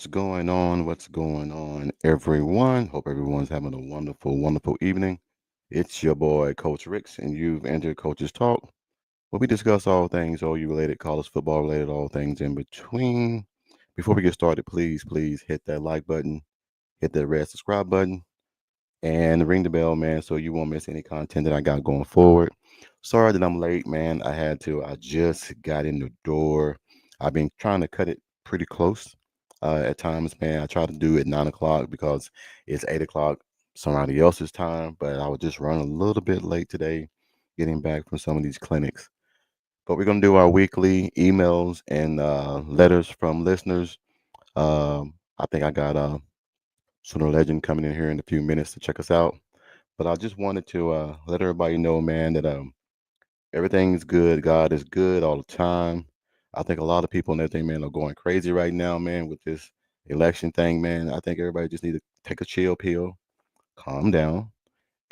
What's going on? What's going on, everyone? Hope everyone's having a wonderful, wonderful evening. It's your boy, Coach Ricks, and you've entered Coach's Talk, where we discuss all things OU related, college football related, all things in between. Before we get started, please hit that like button, hit that red subscribe button, and ring the bell, man, so you won't miss any content that I got going forward. Sorry that I'm late, man. I just got in the door. I've been trying to cut it pretty close at times, man. I try to do it 9 o'clock because it's 8 o'clock somebody else's time, but I was just running a little bit late today getting back from some of these clinics. But we're going to do our weekly emails and letters from listeners. I think I got Sooner Legend coming in here in a few minutes to check us out. But I just wanted to let everybody know, man, that everything's good. God is good all the time. I think a lot of people and everything, man, are going crazy right now, man, with this election thing, man. I think everybody just need to take a chill pill, calm down.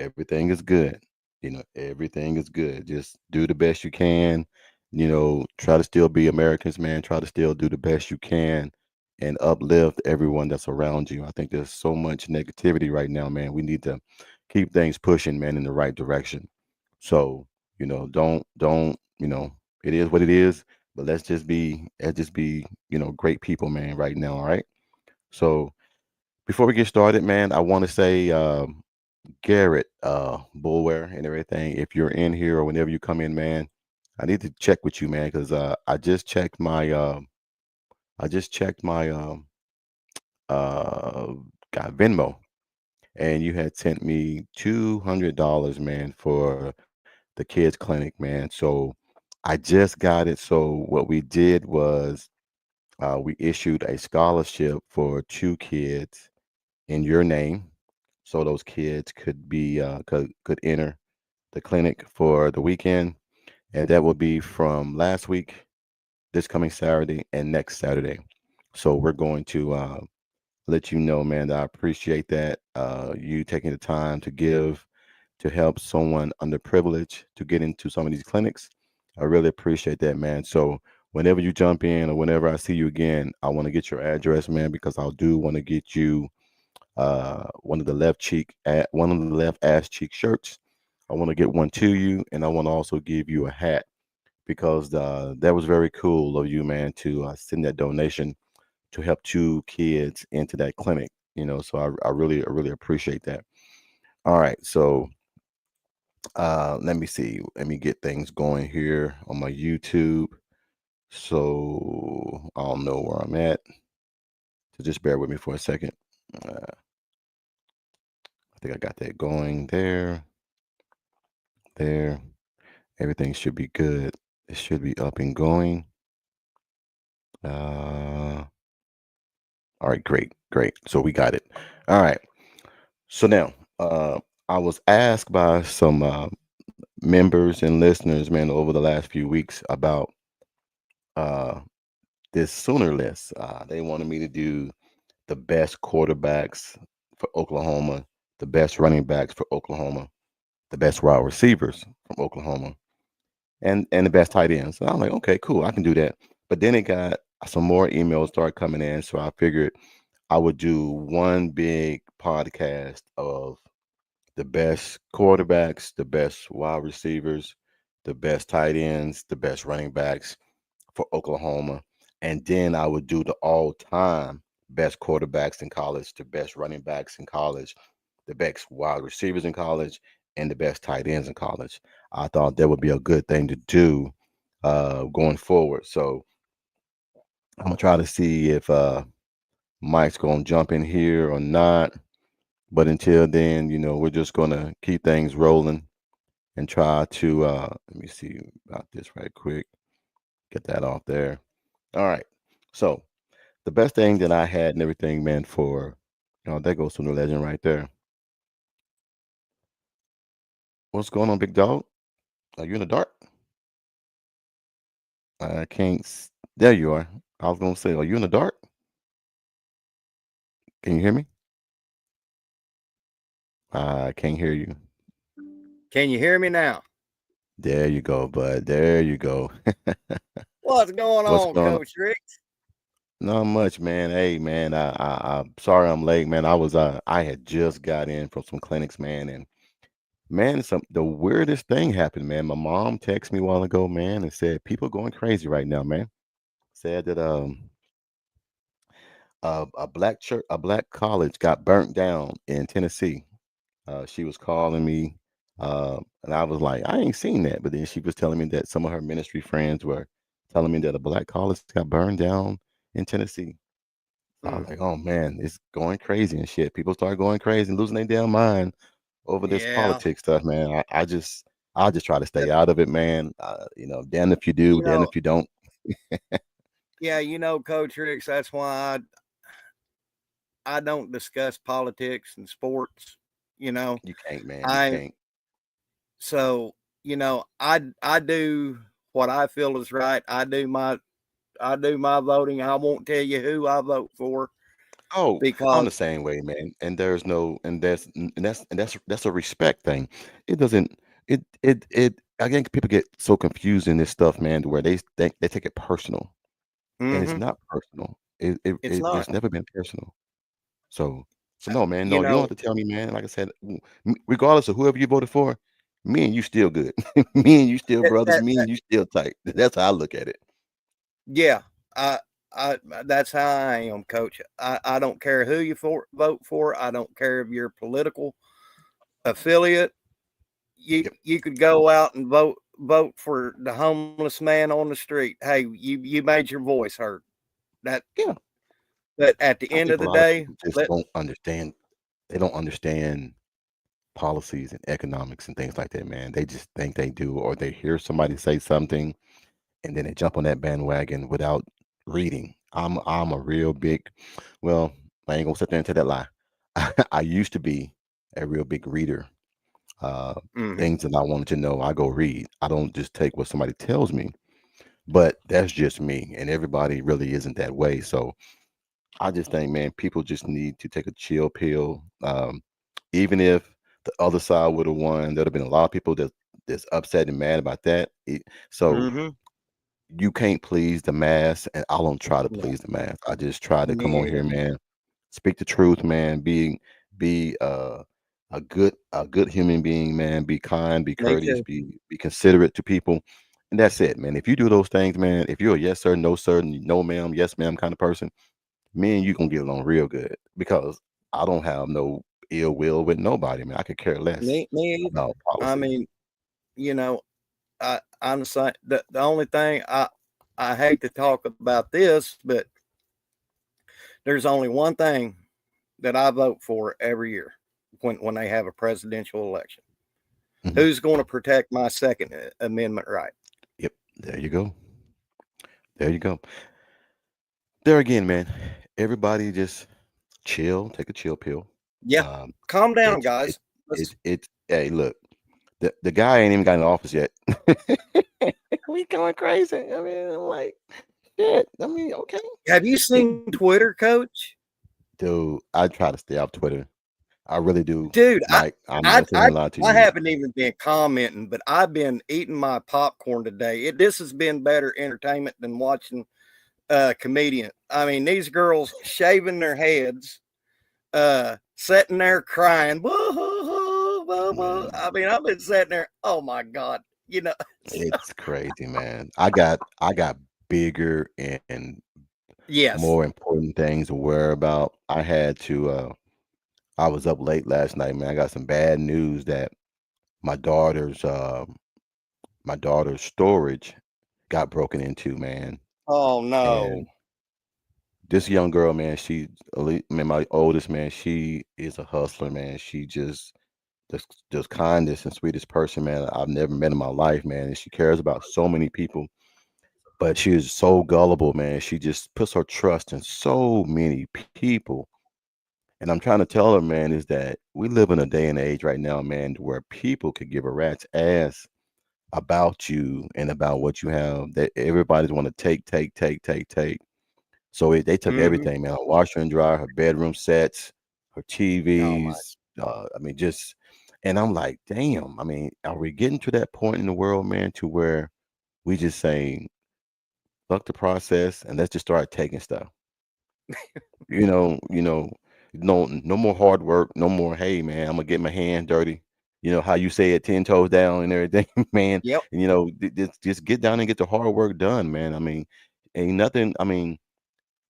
Everything is good. Everything is good. Just do the best you can. Try to still be Americans, man. Try to still do the best you can and uplift everyone that's around you. I think there's so much negativity right now, man. We need to keep things pushing, man, in the right direction. So, don't, it is what it is, but let's just be, great people, man, right now. All right. So before we get started, man, I want to say, Garrett, Bulware and everything. If you're in here or whenever you come in, man, I need to check with you, man, because I just checked my uh got Venmo, and you had sent me $200, man, for the kids clinic, man. So I just got it. So what we did was we issued a scholarship for two kids in your name, so those kids could enter the clinic for the weekend, and that will be from last week, this coming Saturday, and next Saturday. So we're going to let you know, man, that I appreciate that you taking the time to give to help someone underprivileged to get into some of these clinics. I really appreciate that, man. So whenever you jump in or whenever I see you again, I want to get your address, man, because I do want to get you one of the left ass cheek shirts. I want to get one to you, and I want to also give you a hat because that was very cool of you, man, to send that donation to help two kids into that clinic. So I really appreciate that. All right, so let me see. Let me get things going here on my YouTube. So I'll know where I'm at. So just bear with me for a second. I think I got that going there. There. Everything should be good. It should be up and going. All right, great. So we got it. All right. So now, I was asked by some members and listeners, man, over the last few weeks about uh, this Sooner list. They wanted me to do the best quarterbacks for Oklahoma, the best running backs for Oklahoma, the best wide receivers from Oklahoma, and the best tight ends. And I'm like, okay, cool, I can do that. But then it got some more emails started coming in, so I figured I would do one big podcast of the best quarterbacks, the best wide receivers, the best tight ends, the best running backs for Oklahoma. And then I would do the all time best quarterbacks in college, the best running backs in college, the best wide receivers in college, and the best tight ends in college. I thought that would be a good thing to do going forward. So I'm going to try to see if Mike's going to jump in here or not. But until then, we're just going to keep things rolling and try to, let me see about this right quick. Get that off there. All right. So the best thing that I had and everything, man, there goes to the legend right there. What's going on, big dog? Are you in the dark? I can't. There you are. I was going to say, are you in the dark? Can you hear me? I can't hear you. Can you hear me now? There you go, bud. There you go. What's going What's on, going on? Coach Rick? Not much, man. Hey, man. I'm sorry I'm late, man. I had just got in from some clinics, man, and man, the weirdest thing happened, man. My mom texted me a while ago, man, and said people going crazy right now, man. Said that a black college got burnt down in Tennessee. She was calling me, and I was like, I ain't seen that. But then she was telling me that some of her ministry friends were telling me that a black college got burned down in Tennessee. So I was Mm, like, oh man, it's going crazy and shit. People start going crazy and losing their damn mind over this yeah. politics stuff, man. I just try to stay out of it, man. Damn if you do, You damn know, if you don't. yeah, Coach Ricks, that's why I don't discuss politics and sports. You know, You can't, man. You I can't. so I do what I feel is right. I do my voting. I won't tell you who I vote for Oh, I'm because the same way, man. And there's no, and that's a respect thing. It doesn't. It. I think people get so confused in this stuff, man, to where they think they take it personal, and it's mhm, not personal. it's not. It's never been personal. So, no, man, You no, you don't have know, to tell me, man. Like I said, regardless of whoever you voted for, me and you still good. Me and you still that, brothers. that, Me that and you still tight. That's how I look at it. yeah, I that's how I am, Coach. I don't care who you vote for. I don't care if you're political affiliate. Yep. You could go out and vote for the homeless man on the street. Hey, you made your voice heard. That Yeah. but at the I end think of a the lot of day, people just let don't understand. They don't understand policies and economics and things like that, man. They just think they do, or they hear somebody say something and then they jump on that bandwagon without reading. I'm a real big, well, I ain't gonna sit there and tell that lie. I used to be a real big reader. Uh, mhm, Things that I wanted to know, I go read. I don't just take what somebody tells me. But that's just me, and everybody really isn't that way. So I just think, man, people just need to take a chill pill. Even if the other side would have won, there'd have been a lot of people that's upset and mad about that. So mhm. you can't please the mass, and I don't try to No, please the mass. I just try to come me on here, either. man, speak the truth, man. Be a good human being, man. Be kind, be Me courteous, too. be considerate to people, and that's it, man. If you do those things, man, if you're a yes sir, no sir, no ma'am, yes ma'am kind of person, me and you gonna get along real good because I don't have no ill will with nobody, man. I could care less Me either. about I policy. mean, you know, I'm the same. The only thing I hate to talk about this, but there's only one thing that I vote for every year when they have a presidential election. Mhm. Who's going to protect my Second Amendment right? Yep, there you go. There you go. There again, man. Everybody just chill, take a chill pill. Yeah, Um, calm down, it's it guys. it Let's. it. Hey, look, the guy ain't even got in office yet. We going crazy. I mean, I'm like, shit. I mean, okay, Have you he, seen Twitter, Coach? dude. I try to stay off Twitter. I really do, Dude, Mike. I'm not I, gonna sit here I, and lie to I you. haven't even been commenting, but I've been eating my popcorn today. This has been better entertainment than watching comedian. I mean, these girls shaving their heads, sitting there crying. Whoa, whoa, whoa, whoa. I Man, mean, I've been sitting there. Oh my god, you know. it's crazy, man. I got bigger and Yes. more important things to worry about. I had to. I was up late last night, man. I got some bad news that my daughter's my daughter's storage got broken into, man. Oh no. And this young girl, man, man, my oldest, man, she is a hustler, man. She just kindest and sweetest person, man, I've never met in my life, man. And she cares about so many people, but she is so gullible, man. She just puts her trust in so many people. And I'm trying to tell her, man, is that we live in a day and age right now, man, where people could give a rat's ass about you and about what you have. That everybody's want to take. So they took Hmm. everything, man. Her washer and dryer, her bedroom sets, her Oh my. TVs. I mean, just and I'm like, damn. I mean, are we getting to that point in the world, man, to where we just saying fuck the process and let's just start taking stuff? No more hard work, no more, hey man, I'm gonna get my hand dirty. You know how you say it, 10 toes down and everything, man. Yep. And just get down and get the hard work done, man. I mean, ain't nothing. I mean,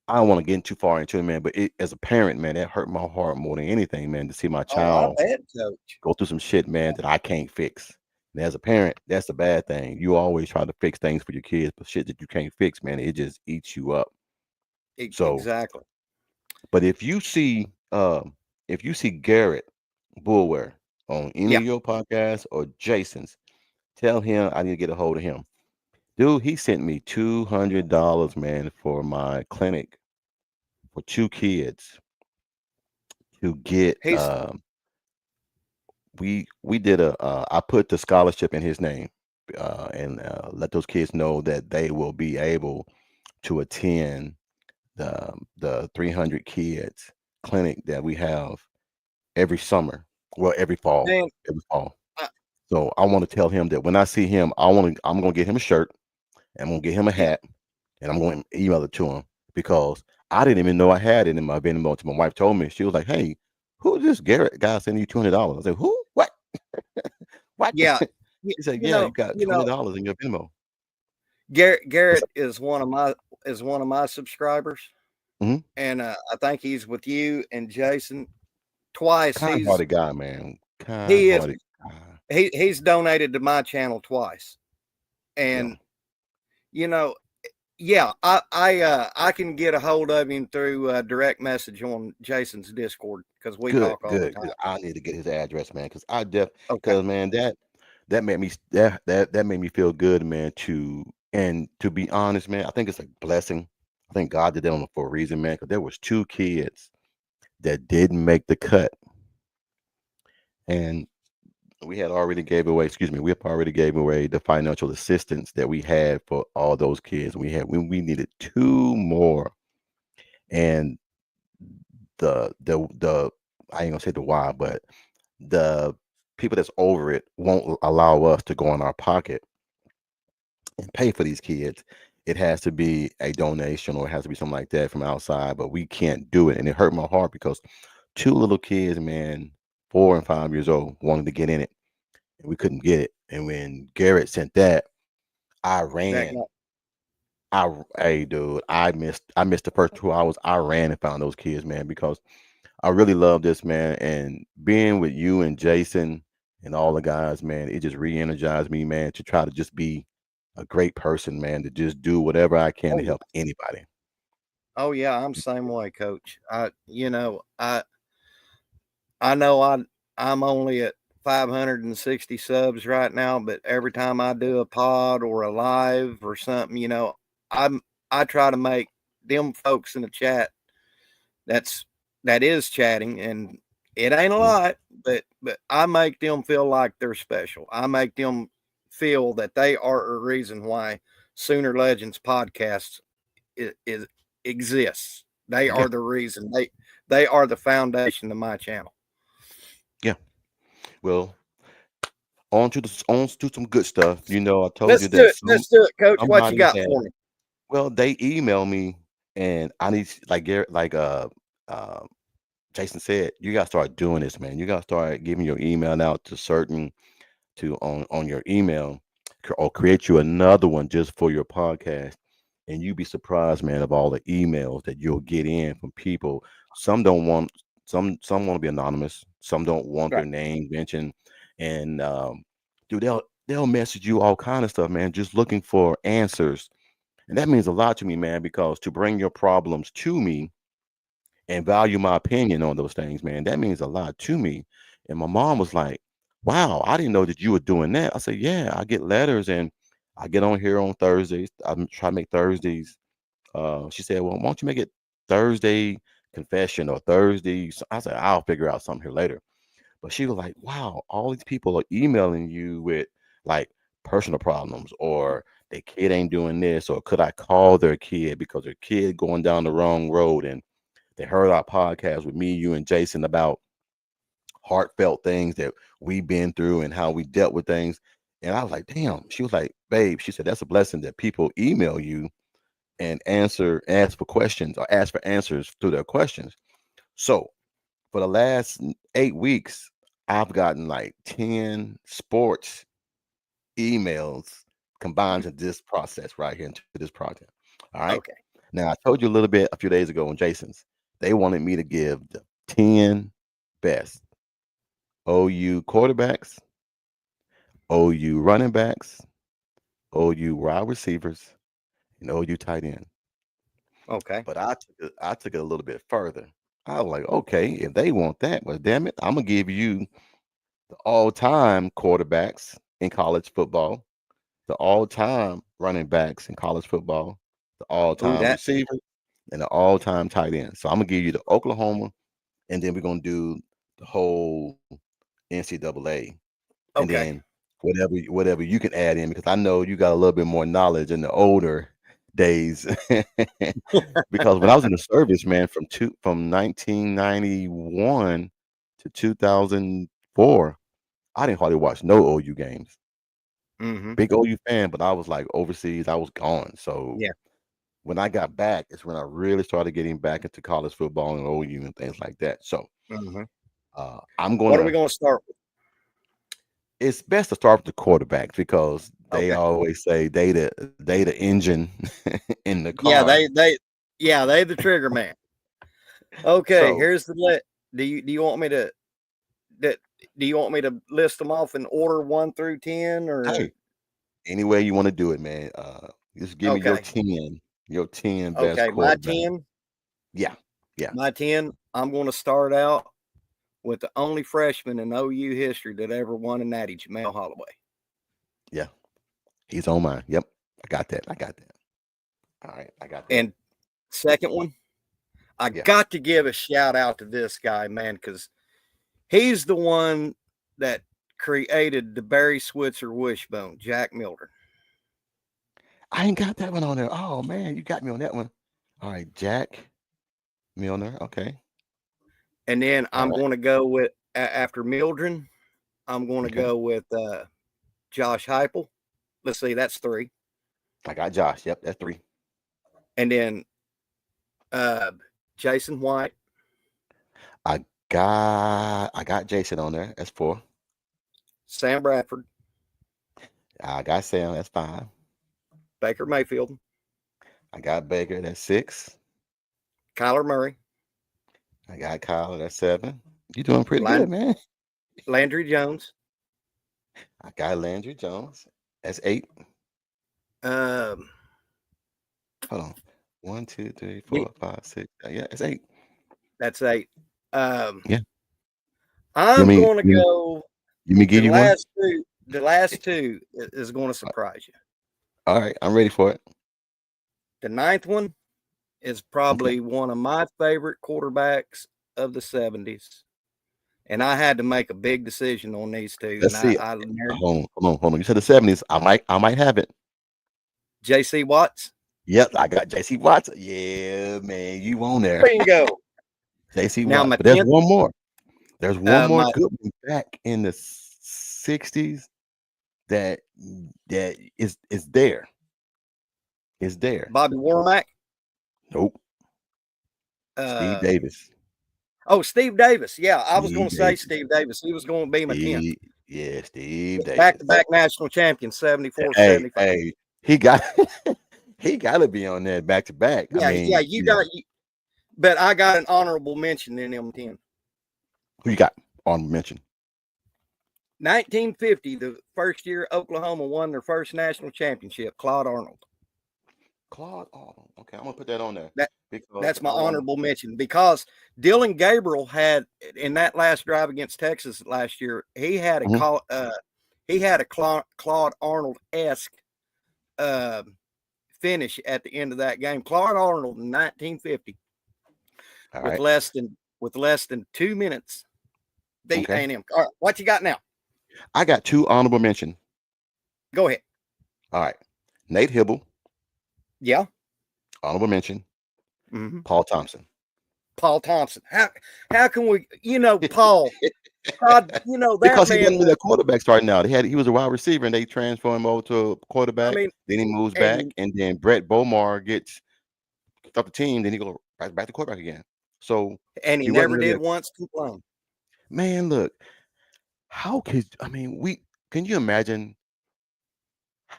I don't want to get too far into it, man, but as a parent, man, that hurt my heart more than anything, man, to see my Oh, I child bet, Coach. go through some shit, man, that I can't fix. And as a parent, that's the bad thing. You always try to fix things for your kids, but shit that you can't fix, man, it just eats you up. So, Exactly. but if you see Garrett Bulwer on any Yeah. of your podcasts or Jason's, tell him I need to get a hold of him. Dude, he sent me $200, man, for my clinic for two kids to get He's we did I put the scholarship in his name, and let those kids know that they will be able to attend the 300 kids clinic that we have every summer, well, man. every fall. I, So I want to tell him that when I see him, I'm gonna get him a shirt, I'm gonna get him a yeah. hat, and I'm going to email it to him because I didn't even know I had it in my Venmo until my wife told me. She was like, "Hey, who is this Garrett guy sending you $200?" I said, "Who? What? What?" Yeah. He said, You "Yeah, know, you got you know, $20 in your Venmo." What's Garrett up? is one of my subscribers, Mhm. and I think he's with you and Jason twice. Kind-hearted guy, man. He is Kind-hearted guy. he's donated to my channel twice, Yeah. and you know, yeah, I can get a hold of him through direct message on Jason's Discord because we Good, talk all the good, time. good. I need to get his address, man, Okay. because man, that made me that made me feel good, man. To be honest, man, I think it's a blessing. I think God did that for a reason, man. Because there was two kids that didn't make the cut, and we have already gave away the financial assistance that we had for all those kids. We needed two more, and the I ain't gonna say the why, but the people that's over it won't allow us to go in our pocket and pay for these kids. It has to be a donation or it has to be something like that from outside, but we can't do it. And it hurt my heart because two little kids, man, 4 and 5 years old, wanted to get in it and we couldn't get it. And when Garrett sent that, I That ran. guy. Hey dude, I missed the first 2 hours. I ran and found those kids, man, because I really love this, man. And being with you and Jason and all the guys, man, it just re-energized me, man, to try to just be a great person, man, to just do whatever I can Oh to yeah. help anybody. Oh yeah. I'm same way, Coach. I know I'm only at 560 subs right now, but every time I do a pod or a live or something, I'm I try to make them folks in the chat that's that is chatting, and it ain't a Mhm. lot, but I make them feel like they're special. I make them feel that they are a reason why Sooner Legends podcast is exists. They Yeah, are the reason. They are the foundation of my channel. yeah. Well, on to some good stuff. I told you that Let's do it, Coach. What you somebody got had for me? well, they email me and I need like Garrett, uh Jason said, you gotta start doing this, man. You gotta start giving your email out to certain to on your email or create you another one just for your podcast, and you'd be surprised, man, of all the emails that you'll get in from people. Some don't want some want to be anonymous, some don't want their Right. name mentioned, and dude, they'll message you all kind of stuff, man, just looking for answers. And that means a lot to me, man, because to bring your problems to me and value my opinion on those things, man, that means a lot to me. And my mom was like, "Wow, I didn't know that you were doing that." I said, "Yeah, I get letters and I get on here on Thursdays. I'm trying to make Thursdays." She said, "Well, why don't you make it Thursday confession or Thursdays?" I said, "I'll figure out something here later." But she was like, "Wow, all these people are emailing you with like personal problems or their kid ain't doing this or could I call their kid because their kid going down the wrong road and they heard our podcast with me, you, and Jason about heartfelt things that we've been through and how we dealt with things." And I was like, damn. She was like, babe, she said, that's a blessing that people email you and ask for questions or ask for answers to their questions. So for the last 8 weeks, I've gotten like 10 sports emails combined to this process right here into this project. All right. Okay. Now I told you a little bit a few days ago on Jason's. They wanted me to give the 10 best OU quarterbacks, OU running backs, OU wide receivers, and OU tight end. Okay. But I took it a little bit further. I was like, okay, if they want that, well, damn it, I'm gonna give you the all-time quarterbacks in college football, the all-time running backs in college football, the Ooh, all-time that. receiver, and the all-time tight end. So I'm gonna give you the Oklahoma, and then we're gonna do the whole NCAA, and Okay. then whatever you can add in because I know you got a little bit more knowledge in the older days. Because when I was in the service, man, from 1991 to 2004, I didn't hardly watch no OU games. Mm-hmm. Big OU fan, but I was like overseas, I was gone. So Yeah. when I got back, it's when I really started getting back into college football and OU and things like that. So Mm-hmm. I'm What are we gonna. going to start with? It's best to start with the quarterbacks because they Okay. always say they the engine in the Yeah, car. they the trigger man. Okay, So here's the list. Do you want me to that do you want me to list them off in order 1 through 10 or hey, any way you want to do it, man. Just give me okay. your 10 best Okay, my quarterback. 10, Yeah, yeah, my 10, I'm going to start out with the only freshman in OU history that ever won a natty, Jamel Holloway. yeah. He's on mine. Yep. I got that. I got that. All right, I got that. And second one, I Yeah. got to give a shout out to this guy, man, because he's the one that created the Barry Switzer wishbone, Jack Mildren. I ain't got that one on there. Oh man, you got me on that one. All right, Jack Milner. Okay. And then All I'm right. going to go with after Mildren, I'm going to Okay. go with Josh Heupel. Let's see, that's 3. I got Josh. Yep, that's 3. And then Jason White, I got Jason on there. That's 4. Sam Bradford, I got Sam. That's 5. Baker Mayfield, I got Baker. That's 6. Kyler Murray, I got Kyle. That's 7. You doing pretty good, man. Landry Jones, I got Landry Jones. That's 8. um, Hold on. 1, 2, 3, you, 4, 5, 6. Yeah, it's 8. that's 8. Yeah. I'm going to go. You me give you one? The last two is going to surprise you. All right, I'm ready for it. The 9th one is probably one of my favorite quarterbacks of the 70s. And I had to make a big decision on these two. Let's see. Hold on. You said the 70s. I might have it. J.C. Watts. Yep, I got J.C. Watts. Yeah, man, you on there. Bingo. J.C. Now, Watts. But there's one more. There's one more my- good one back in the 60s that is there. Is there. Bobby Womack. Nope. Steve Davis. Oh, Steve Davis. Yeah, I was Steve going to say Davis. Steve Davis. He was going to be my 10th. Yeah, Steve Davis. Back-to-back national champion, 74, Hey, 75. hey, he got to be on that back-to-back. Yeah, I mean, yeah, you got but I got an honorable mention in them 10. Who you got on mention? 1950, the first year Oklahoma won their first national championship, Claude Arnold. Claude Arnold. Okay, I'm gonna put that on there. That's my honorable mention because Dylan Gabriel had in that last drive against Texas last year. He had a Claude Arnold-esque finish at the end of that game. Claude Arnold in 1950 with less than 2 minutes beat A&M. All right, what you got now? I got 2 honorable mention. Go ahead. All right, Nate Hibble. Yeah. Honorable mention. Mm-hmm. Paul Thompson. Paul Thompson. How can we? Paul. God, that because man, he wasn't that quarterback starting out. He was a wide receiver, and they transformed him over to a quarterback. Then he moves back, and then Brett Bomar gets start the team, then he go back to quarterback again. So And he he wasn't never really did once complain. man. Look, how could I mean we can you imagine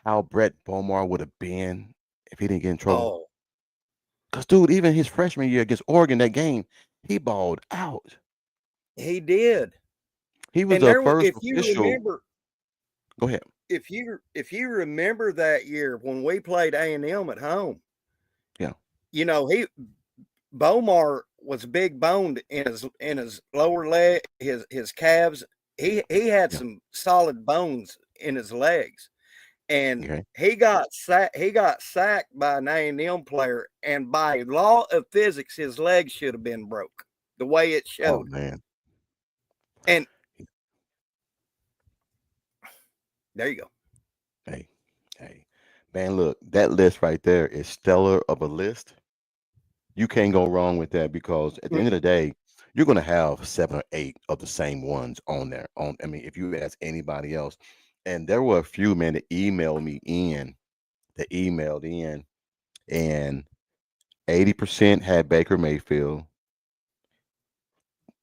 how Brett Bomar would have been if he didn't get in trouble? Oh, Because dude, even his freshman year against Oregon, that game, he balled out. he did. He was And the there, first if you official. remember, Go ahead. if you remember that year when we played A&M at home, Yeah. you know, Bomar was big boned in his lower leg, his calves. He had Yeah. some solid bones in his legs, and Okay. he got sacked by an A&M player, and by law of physics, his legs should have been broke the way it Oh showed. man. And there you go. Hey, man, look, that list right there is stellar of a list. You can't go wrong with that because at the end of the day, you're gonna have 7 or 8 of the same ones on there. I mean, if you ask anybody else, and there were a few men that emailed me in, that emailed in, and 80% had Baker Mayfield.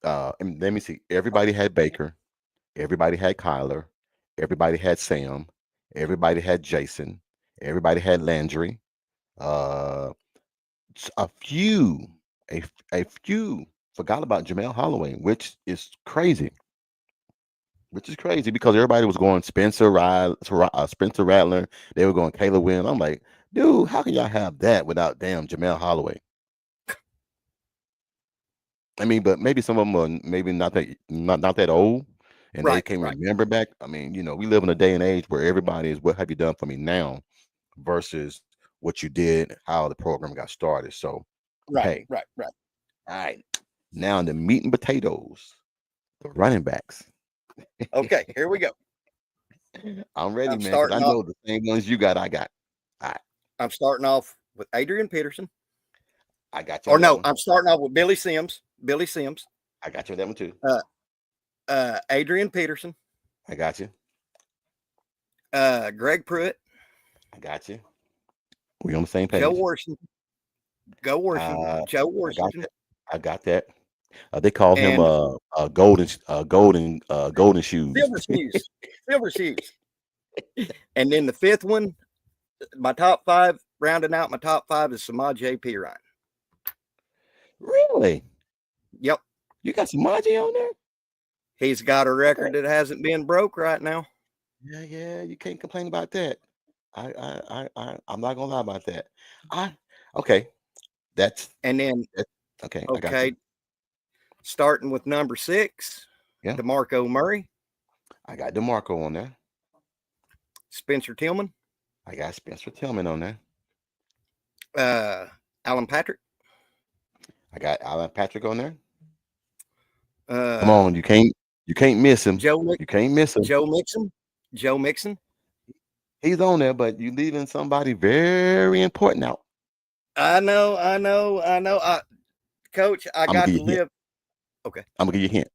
And let me see, everybody had Baker, everybody had Kyler, everybody had Sam, everybody had Jason, everybody had Landry. Uh, a few, a few forgot about Jamel Holloway, which is crazy. Which is crazy because everybody was going Spencer Rattler. They were going Caleb Williams. I'm like, dude, how can y'all have that without damn Jamel Holloway? I mean, but maybe some of them are maybe not that old, and they Right, can right. remember back. I mean, we live in a day and age where everybody is, "What have you done for me now?" versus what you did, how the program got started. So, Right, hey, right, right. all right, now the meat and potatoes, the running backs. Okay, here we go. I'm ready, I'm man, because I starting off. know the same ones you got. I got. All right, I'm starting off with Adrian Peterson. I got you Or on that no, one. I'm starting off with Billy Sims. Billy Sims. I got you on that one too. Adrian Peterson. I got you. Greg Pruitt. I got you. We on the same Joe page. Washington. Go Washington. Joe I got Washington. that. I got that. They call him And golden shoes. Silver Shoes. Silver Shoes. And then the fifth one, my top five, rounding out my top five is Samaj P. Ryan. Really? Yep. You got Samaje on there? He's got a Okay. record that hasn't been broke right now. Yeah. You can't complain about that. I'm not gonna lie about that. Okay. That's And then, okay. I got you. okay, starting with number 6, Yeah. DeMarco Murray, I got DeMarco on there. Spencer Tillman, I got Spencer Tillman on there. Alan Patrick. I got Alan Patrick on there. Come Uh, on, you can't miss him. Joe You can't miss him. Joe Mixon. He's on there, but you leaving somebody very important out. I know. Coach, I I'm gonna got give to you a hint. live. Okay. I'm gonna give you a hint.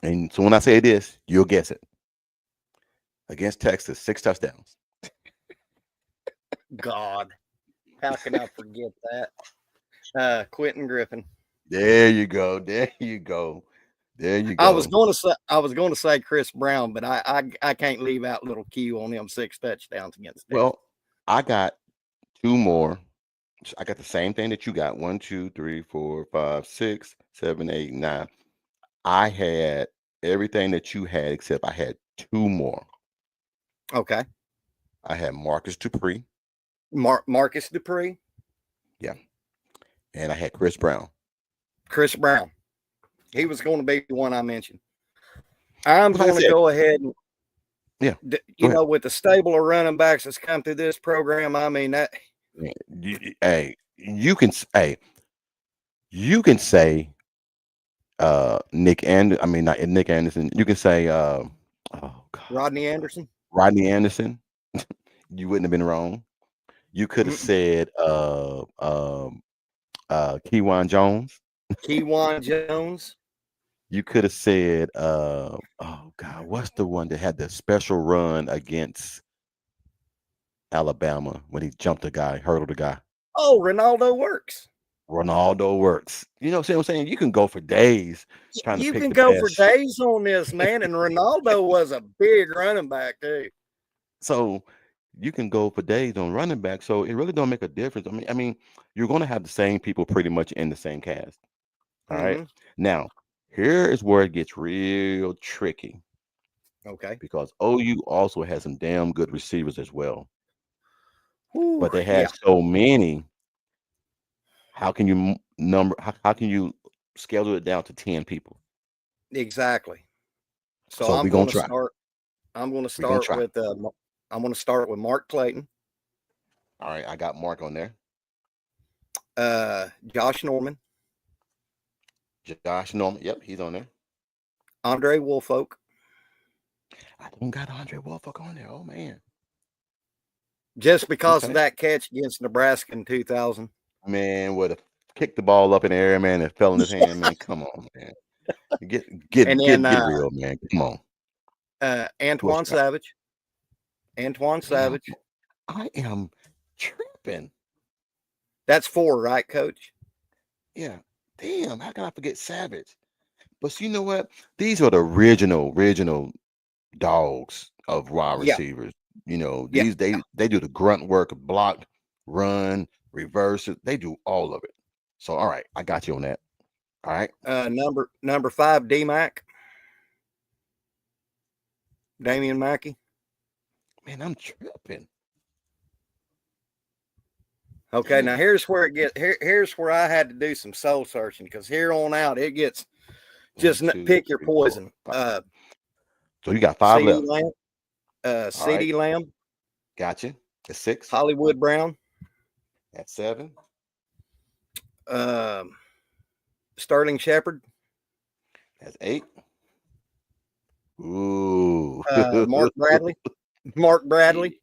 And so when I say this, you'll guess it. Against Texas, 6 touchdowns. God, how can I forget that? Quentin Griffin. There you go. There you go. There you go. I was going to say Chris Brown, but I can't leave out little Q on them 6 touchdowns against Texas. Well, I got 2 more. I got the same thing that you got. 1, 2, 3, 4, 5, 6, 7, 8, 9. I had everything that you had, except I had 2 more. Okay. I had Marcus Dupree. Marcus Dupree. Yeah. And I had Chris Brown. Chris Brown. He was going to be the one I mentioned. I'm going to go ahead and, you know, with the stable of running backs that's come through this program, I mean that. You can say Nick Anderson. You can say Rodney Anderson. Rodney Anderson. You wouldn't have been wrong. You could have said Keywan Jones. Keywan Jones. You could have said what's the one that had the special run against Alabama when he jumped a guy, hurdled a guy? Oh, Ronaldo Works. Ronaldo works. You know what I'm saying? You can go for days trying to You pick can the go for best. days on this, man. And Ronaldo was a big running back too. So you can go for days on running back. So it really don't make a difference. I mean, you're going to have the same people pretty much in the same cast. All right. Mm-hmm. Now, here is where it gets real tricky Okay. because OU also has some damn good receivers as well. Whew, But they yeah, had so many. How can you how can you schedule it down to 10 people? exactly. So So I'm we're gonna going to try. start. I'm going to We're gonna start try. with. I'm going to start with Mark Clayton, All right, I got Mark on there. Josh Norman, Josh Norman. Yep, he's on there. Andre Woolfolk, I don't got Andre Wolfolk on there. Oh man. just because of Okay. that catch against Nebraska in 2000. Man would have kicked the ball up in the air, man, and fell in his hand, man. Come on, man. Get get And get then get real, man. Come on. Who else Antoine you got? Savage. Antoine Damn, Savage. I am tripping. That's 4, right, Coach? Yeah. Damn, how can I forget Savage? But you know what? These are the original dogs of wide Yeah, receivers. You know, yeah. these they do the grunt work, block, run, reverse it. They do all of it. So all right, I got you on that. All right. Number 5, D-Mac, Damian Mackey. Man, I'm tripping. Okay, now Damn. here's where it gets. Here's where I had to do some soul searching because here on out it gets One, just two, pick your three, four, poison. five. So you got five CD left. Lamb, All right. CD Lamb, Gotcha. That's six. Hollywood Brown, That's seven. um, Sterling Shepard, That's eight. Ooh. Mark Bradley, Mark Bradley,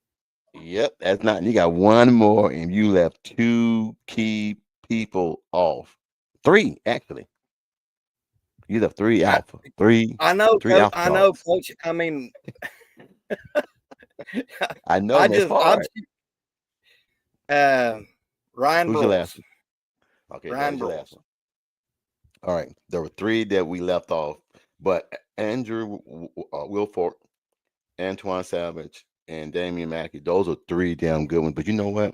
Yep, that's not. You got one more, and you left two key people off. Three, actually. You left three I, alpha. Three, I know, three alpha I know, dogs. Coach. I mean, I know, I man. It's just, I'm hard. uh, Ryan Who's your last Broyles, one? Okay, that Ryan was your last Broyles. one. All right. There were three that we left off, but Andrew Wilford, Antoine Savage, and Damian Mackey, those are three damn good ones. But you know what?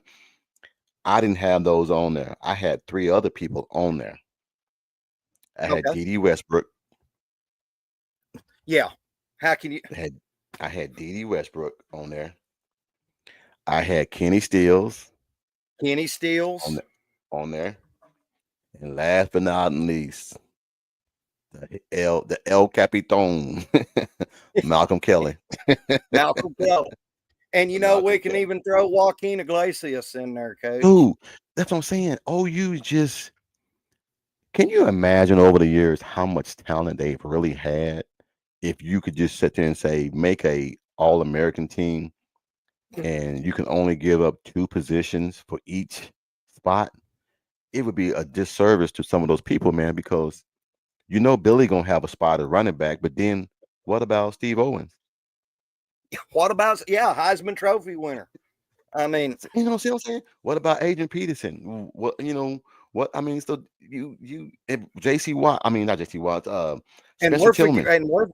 I didn't have those on there. I had three other people on there. I had Okay, Dede Westbrook. yeah. How can you, I had Dede Westbrook on there. I had Kenny Stills Kenny on Stills? the, on there. And last but not least, the El Capitan, Malcolm Kelly. Malcolm Kelly. And we Malcolm can Kelly. even throw Joaquin Iglesias in there, Coach. Dude, that's what I'm saying. OU just can you imagine over the years how much talent they've really had? If you could just sit there and say, make a all-American team and you can only give up two positions for each spot, it would be a disservice to some of those people, man, because Billy gonna have a spot at running back, but then what about Steve Owens? What about Heisman Trophy winner? I mean, See what I'm saying? What about Adrian Peterson? What I mean, so you JC Watt, I mean not JC Watt, and Spencer Tillman.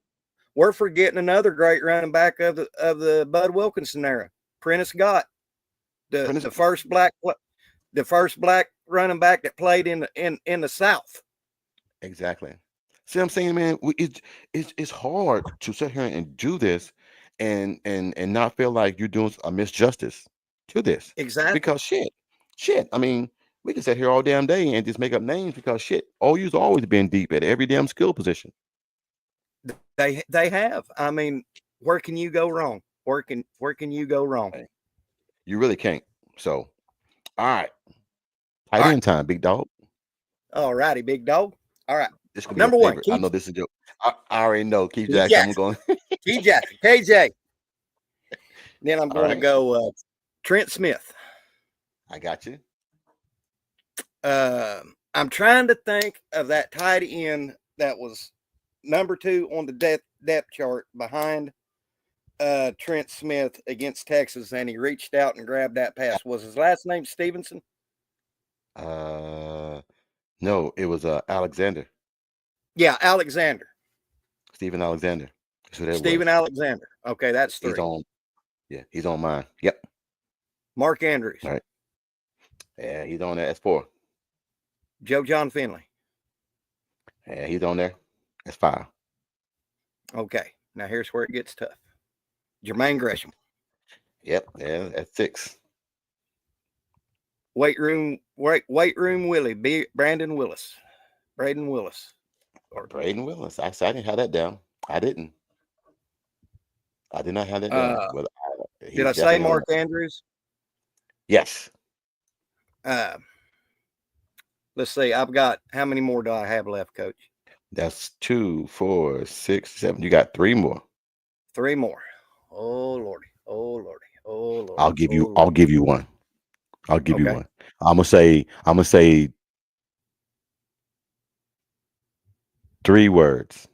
we're forgetting another great running back of the Bud Wilkinson era, Prentice Gott, Prentice- the first black running back that played in the South. Exactly. See what I'm saying, man? It's hard to sit here and do this and not feel like you're doing a misjustice to this. Exactly. Because shit. I mean, we can sit here all damn day and just make up names because shit, OU's always been deep at every damn skill position. They have. I mean, where can you go wrong? Where can you go wrong? Hey, you really can't. So, all right. All Tight right. end time, big dog. All righty, big dog. All right. This could be your Number 1, favorite. I know this is your I already know. Keith Keith Jackson. I'm Jackson. going. Keith Jackson. KJ. Then I'm All going to right. go Trent Smith. I got you. I'm trying to think of that tight end that was number 2 on the depth chart behind Trent Smith against Texas, and he reached out and grabbed that pass. Was his last name Stevenson? No, it was Alexander, Yeah, Alexander. Stephen Alexander. That's who that Stephen was. Alexander. Okay, that's He's 3. on. Yeah, he's on mine. Yep. Mark Andrews. All right. Yeah, he's on there. That's 4. Joe John Finley. Yeah, he's on there. That's 5. Okay, now here's where it gets tough. Jermaine Gresham. Yep. Yeah, that's 6. Weight room Willie. Brandon Willis. Braden Willis. Or, Braden Willis. I didn't have that down. I didn't. I did not have that down. But did I he's say definitely on Mark there. Andrews? Yes. Let's see. I've got, how many more do I have left, Coach? That's 2, 4, 6, 7. You got 3 more. 3 more. Oh Lordy. Oh Lordy. Oh Lordy. I'll give you. Lordy. I'll give you one. I'll give you one. I'm gonna say 3 words.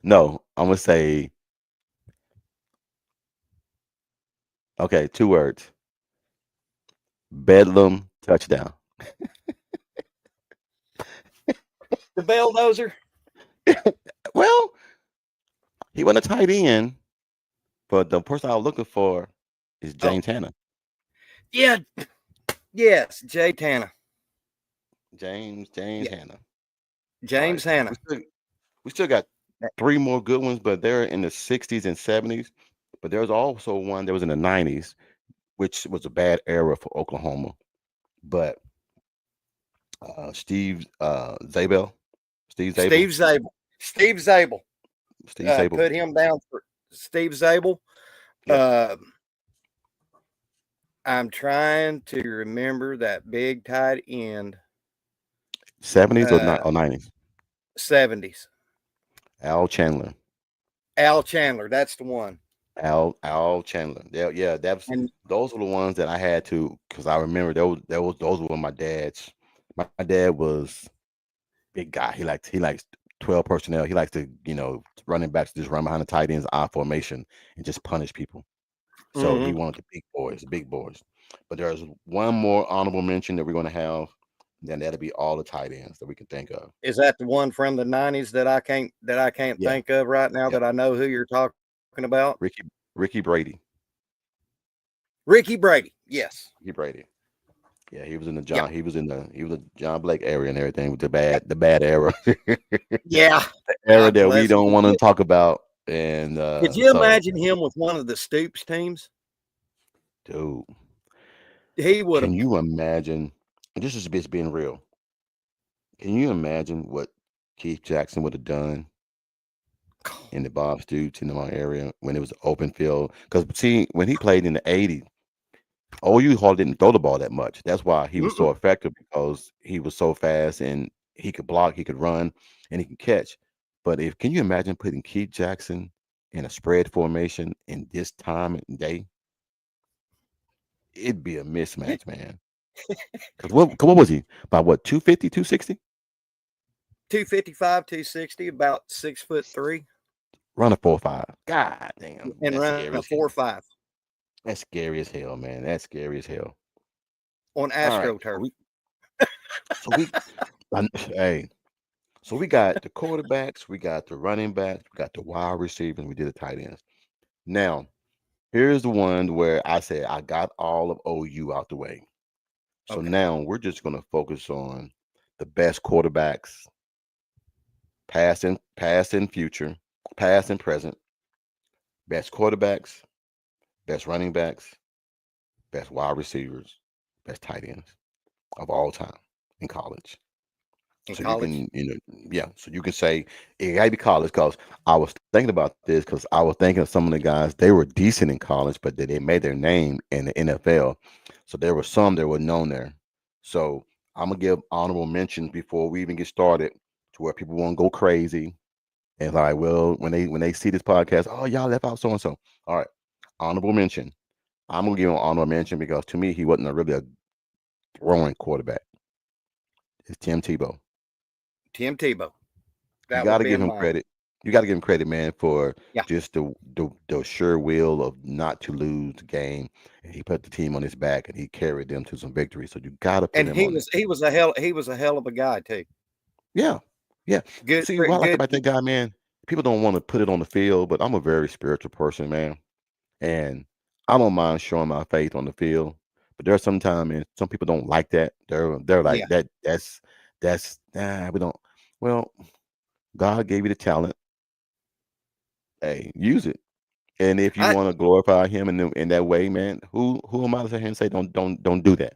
No, I'm gonna say. Okay, 2 words. Bedlam touchdown. The Belldozer. Well, he wasn't a tight end, but the person I was looking for is James Hanna. Yeah. Yes, Jay Tanner. James Hanna. James Hanna. We still got 3 more good ones, but they're in the 60s and 70s. But there's also one that was in the 90s, which was a bad era for Oklahoma. But Steve Zabel. Steve Zabel. Put him down for Steve Zabel. Yep. I'm trying to remember that big tight end. 70s or 90s? 70s. Al Chandler. Al Chandler, that's the one. Al Chandler. Yeah, those were the ones that I had to, because I remember those were my dad's. My dad was big guy. He likes 12 personnel. He likes to, running backs just run behind the tight ends, I formation, and just punish people. So he wanted the big boys. But there's one more honorable mention that we're going to have. Then that'll be all the tight ends that we can think of. Is that the one from the 90s that I can't think of right now that I know who you're talking about? Ricky Brady. Ricky Brady, yes. Ricky Brady. Yeah, he was in the John. He was the John Blake area and everything with the bad era. Yeah, the era that we don't want to talk about. And could you imagine him with one of the Stoops teams? Dude, he would. Can you imagine? This is just being real. Can you imagine what Keith Jackson would have done in the Bob Stoops in my area when it was open field? Because see, when he played in the '80s, OU hardly didn't throw the ball that much. That's why he was so effective, because he was so fast and he could block, he could run, and he could catch. But can you imagine putting Keith Jackson in a spread formation in this time and day? It'd be a mismatch, man. Because what was he? About what, 250, 260? 255, 260, about 6'3". Run a 4.5. God damn. And run a 4.5. That's scary as hell, man. That's scary as hell. On AstroTurf. So we got the quarterbacks, we got the running backs, we got the wide receivers, we did the tight ends. Now, here's the one where I said I got all of OU out the way. So now we're just going to focus on the best quarterbacks, past and future, past and present, best quarterbacks, best running backs, best wide receivers, best tight ends of all time in college. So you can say it gotta be college, because I was thinking about this, because I was thinking of some of the guys, they were decent in college, but they made their name in the NFL. So there were some that were known there. So I'm gonna give honorable mentions before we even get started, to where people won't go crazy and like, well, when they see this podcast, oh, y'all left out so and so. All right, honorable mention. I'm gonna give him an honorable mention because to me he wasn't really a throwing quarterback. It's Tim Tebow. Tim Tebow. You got to give him credit. You got to give him credit, man, for Yeah. just the sure will of not to lose the game. And he put the team on his back and he carried them to some victory. So you got to put And him on it. he was a hell of a guy too. Yeah. Yeah. Good, See, what I like good. about that guy, man, people don't want to put it on the field, but I'm a very spiritual person, man. And I don't mind showing my faith on the field. But there's sometimes, man, some people don't like that. They're like Yeah. that's we don't. Well, God gave you the talent. Hey, use it. And if you I want to glorify him in that way, man, who am I to sit here and say don't do that?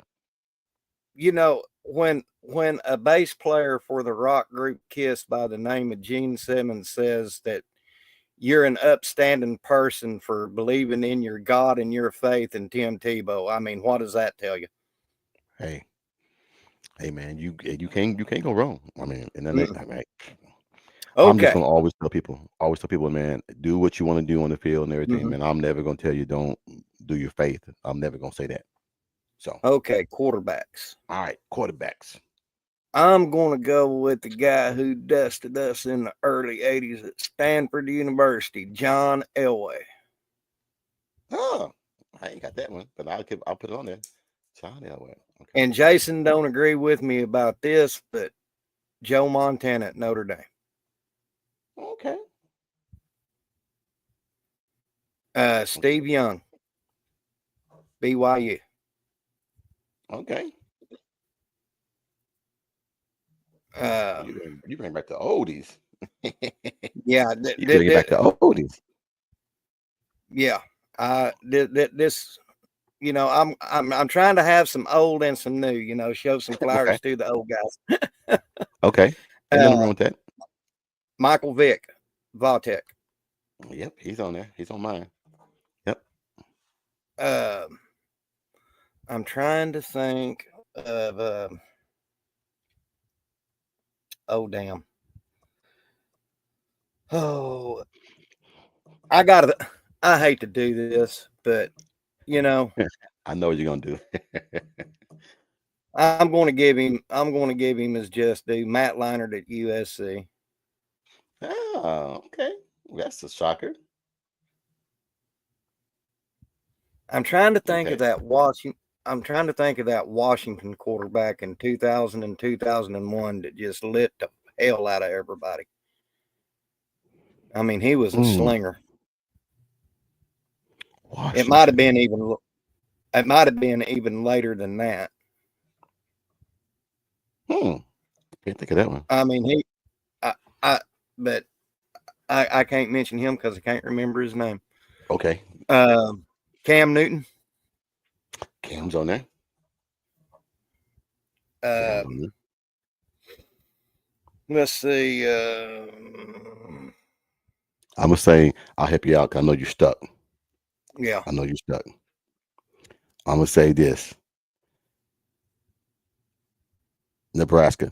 When a bass player for the rock group Kiss by the name of Gene Simmons says that you're an upstanding person for believing in your God and your faith in Tim Tebow, I mean, what does that tell you? Hey, hey, man, you can't go wrong. I mean, and then Mm-mm. I mean, I'm just Okay. gonna always tell people, man, do what you want to do on the field and everything, Mhm. man. I'm never gonna tell you don't do your faith. I'm never gonna say that. So, Okay, quarterbacks. all right, quarterbacks. I'm going to go with the guy who dusted us in the early 80s at Stanford University, John Elway. Oh, I ain't got that one, but I'll put it on there. John Elway. Okay. And Jason don't agree with me about this, but Joe Montana at Notre Dame. Okay. Steve Young, BYU. Okay. You bring back the oldies. Yeah, You bring it back to oldies. yeah. This, I'm trying to have some old and some new. Show some flowers Okay. to the old guys. Okay. Ain't nothing wrong Uh, with that. Michael Vick, Vautech. Yep, he's on there. He's on mine. Yep. I'm trying to think of. Oh damn. Oh, I hate to do this, but you know, I know what you're gonna do. I'm going to give him his just due. Matt Leinart at USC. Oh, okay. That's a shocker. I'm trying to think of Okay. that Washington. I'm trying to think of that Washington quarterback in 2000 and 2001 that just lit the hell out of everybody. I mean, he was a slinger. Washington. It might have been even. It might have been even later than that. Can't think of that one. I mean, but I can't mention him because I can't remember his name. Okay. Cam Newton. Cam's on there. Let's see. I'm gonna say I'll help you out because I know you're stuck. Yeah. I know you're stuck. I'm gonna say this. Nebraska.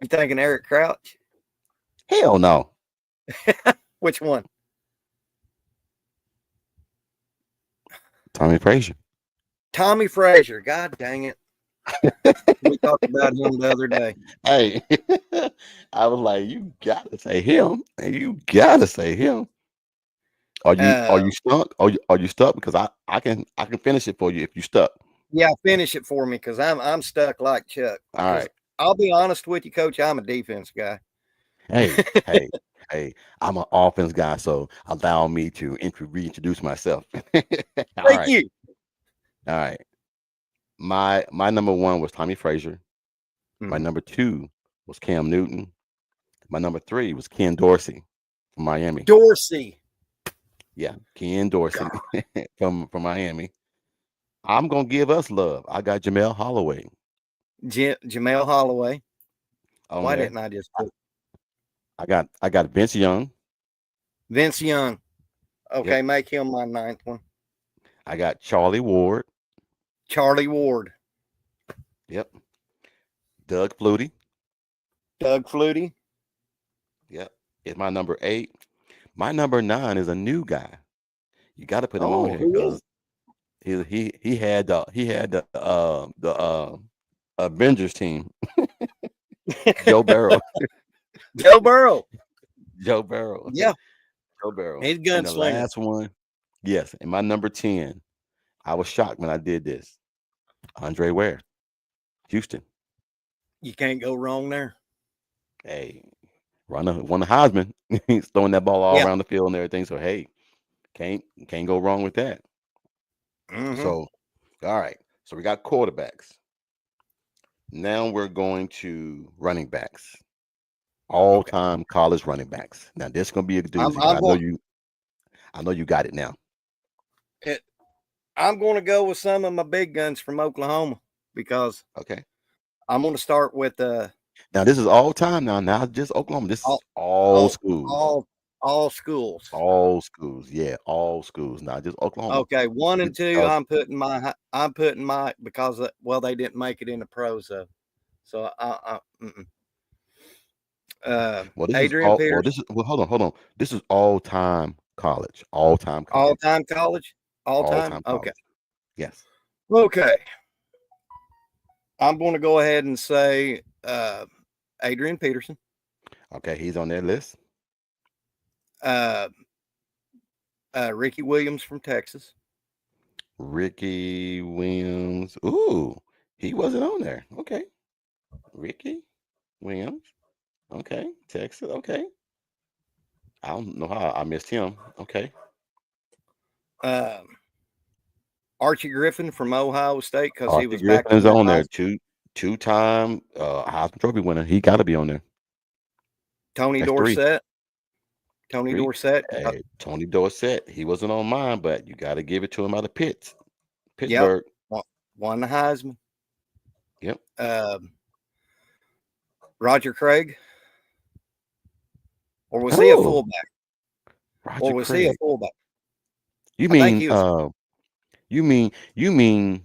You thinking Eric Crouch? Hell no. Which one? Tommy Frazier. Tommy Frazier. God dang it. We talked about him the other day. Hey, I was like, you gotta say him. And you gotta say him. Are you stuck? Are you stuck? Because I can finish it for you if you stuck. Yeah, finish it for me because I'm stuck like Chuck. All right. I'll be honest with you, Coach. I'm a defense guy. Hey, I'm an offense guy, so allow me to reintroduce myself. Thank you. All right. My number one was Tommy Frazier. My Mhm. number two was Cam Newton. My number three was Ken Dorsey from Miami. Dorsey. Yeah, Ken Dorsey from Miami. I'm gonna give us love. I got Jamel Holloway. Jamel Holloway. Why there. didn't I just put I got Vince Young. Vince Young? Okay, Yep. make him my ninth one. I got Charlie Ward. Charlie Ward. Yep. Doug Flutie. Doug Flutie. Yep. It's my number 8. My number 9 is a new guy. You got to put him on here because he had the Avengers team. Joe Burrow. Joe Burrow. Joe Burrow. Yeah, Joe Burrow. he's And the gunslinger. last one, yes, and my number 10. I was shocked when I did this. Andre Ware, Houston. You can't go wrong there. Hey, won the Heisman. He's throwing that ball all Yeah. around the field and everything. So hey, can't go wrong with that. Mm-hmm. So, all right. So we got quarterbacks. Now we're going to running backs. All-time college running backs. Now this is gonna be a doozy. 'Cause I know you got it now. I'm going to go with some of my big guns from Oklahoma because Okay. I'm going to start with Now this is all time now, not just Oklahoma. This is all, all schools. all schools. All schools. Yeah, all schools, not just Oklahoma. Okay, 1 and 2. Because I'm putting my because they didn't make it in the pros though. So Adrian Peterson, hold on. This is all time college. All time college. all-time college, All all-time. time Okay, college. Yes. okay. I'm going to go ahead and say Adrian Peterson. Okay, he's on their list. Ricky Williams from Texas. Ricky Williams. Ooh, he wasn't on there. Okay. Ricky Williams. Okay. Texas. Okay. I don't know how I missed him. Okay. Archie Griffin from Ohio State because he Archie was Griffin back is on there. Heisman. Two-time Heisman Trophy winner. He got to be on there. Tony That's three. Dorsett. Tony Three. Dorsett. Hey, Tony Dorsett. He wasn't on mine, but you got to give it to him out of Pittsburgh. Won the Heisman. Yep. Roger Craig. Or was he a fullback? Roger Craig. He a fullback? You mean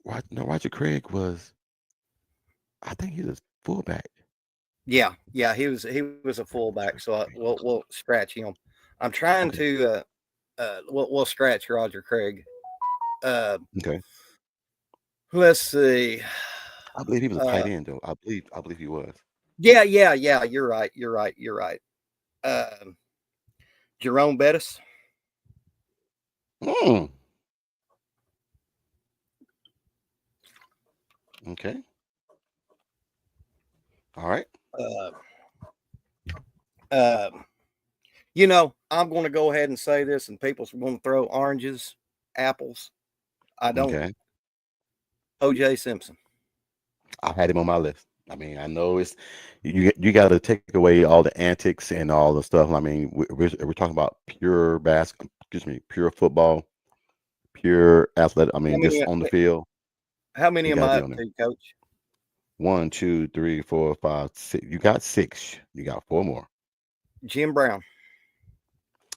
Roger Craig was, I think he was fullback. Yeah, he was a fullback. So we'll scratch him. I'm trying to we'll scratch Roger Craig. Okay. Let's see. I believe he was a tight end though. I believe he was. Yeah. You're right. Jerome Bettis. Okay. All right. I'm going to go ahead and say this, and people's going to throw oranges, apples. I don't. Okay. O.J. Simpson. I had him on my list. I mean, I know it's you got to take away all the antics and all the stuff. I mean, we're talking about pure pure football, pure athletic. I mean, just on the field. How many am I up to, Coach? 1, 2, 3, 4, 5, 6. You got 6. You got 4 more. Jim Brown.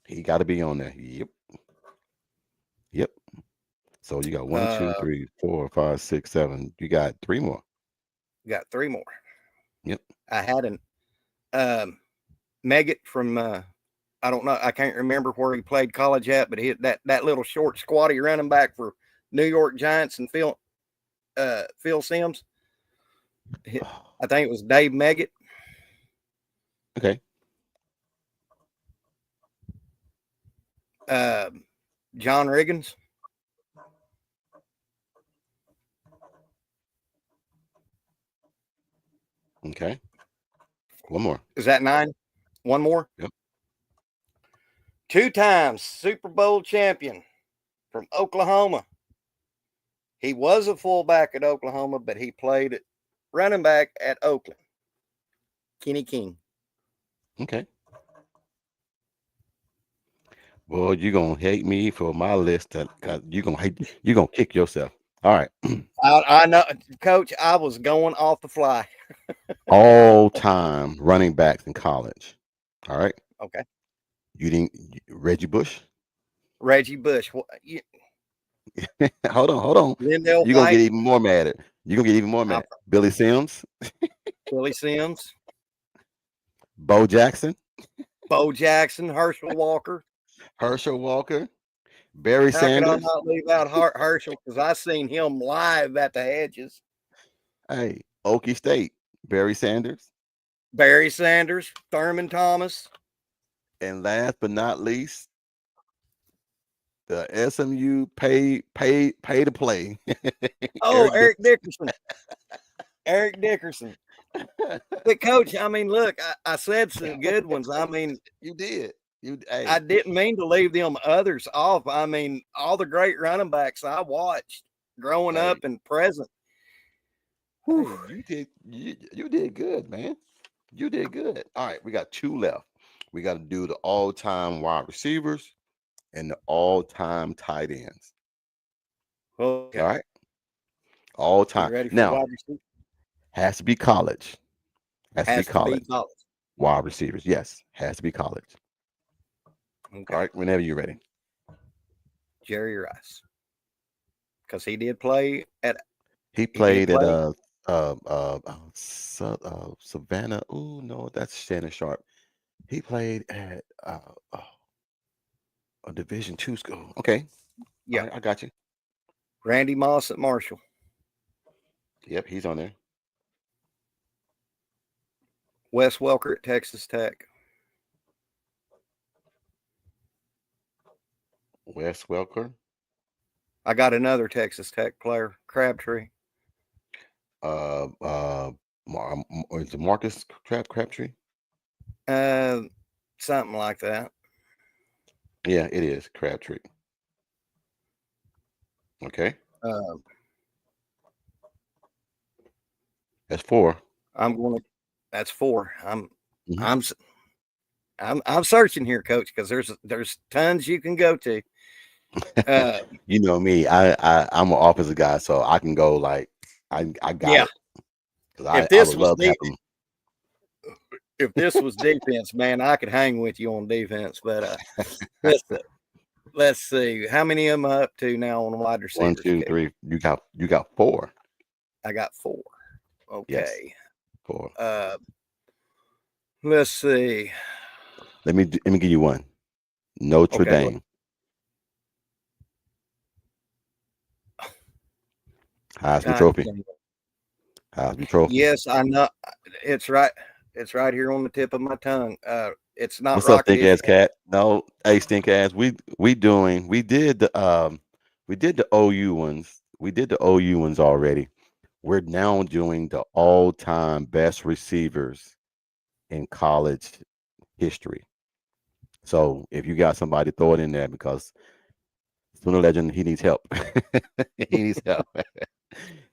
He got to be on there. Yep. So you got 1, 2, 3, 4, 5, 6, 7. You got 3 more. You got 3 more. Yep. I had an Meggett from I don't know. I can't remember where he played college at, but he that little short, squatty running back for New York Giants and Phil Simms. I think it was Dave Meggett. Okay. John Riggins. Okay. 1 more. Is that 9? 1 more? Yep. 2 times Super Bowl champion from Oklahoma. He was a fullback at Oklahoma, but he played at running back at Oakland. Kenny King. Okay. Well, you're gonna hate me for my list. You're gonna kick yourself. All right. I know, Coach. I was going off the fly. All time running backs in college. All right. Okay. You didn't Reggie Bush? Reggie Bush. Hold on. Lindell You're gonna get even more mad. Billy Sims. Billy Sims. Bo Jackson. Herschel Walker. Barry How Sanders. could I not leave out Herschel? Because I seen him live at the Hedges. Hey, Okie State. Barry Sanders. Barry Sanders, Thurman Thomas. And last but not least, the SMU pay to play. Oh, Eric Eric Dickerson. Eric Dickerson. But coach, I mean, look, I said some good ones. I mean, you did. You I hey, didn't mean to leave them others off. I mean, all the great running backs I watched growing hey, up and present. hey, you did good, man. You did good. All right, we got two left. We got to do the all-time wide receivers and the all-time tight ends. Okay. All right, all You time. ready for Now wide receiver? has to be college. Has to be Has to be college. college. Wide receivers, yes, has to be college. Okay. All right, whenever you're ready. Jerry Rice. Because he did play at He he did played at play. Savannah. Oh no, that's Shannon Sharp. He played at a Division II school. Okay, all Yeah. right, I got you. Randy Moss at Marshall. Yep, he's on there. Wes Welker at Texas Tech. Wes Welker. I got another Texas Tech player, Crabtree. Is it Marcus Crabtree? Something like that. Yeah, it is Crabtree. Okay, that's four. I'm going to. That's four. Mhm. I'm searching here, Coach, because there's tons you can go to. You know me. I'm an offensive guy, so I can go like I got Yeah. it. 'Cause If I this would was love to have them. if this was defense, man, I could hang with you on defense. But let's see. How many am I up to now on wide One, receivers? two, three. You got four. I got four. Yes, Okay. four. Let's see. Let me give you one. Notre Okay. Dame. Heisman God Trophy. dang it. Heisman Trophy. Yes, I know. It's right. It's right here on the tip of my tongue. It's not What's up, rocket stink ass issue. cat? No, hey, stink ass. We did the OU ones. We did the OU ones already. We're now doing the all-time best receivers in college history. So if you got somebody, throw it in there because Sooner Legend, he needs help. He needs help. That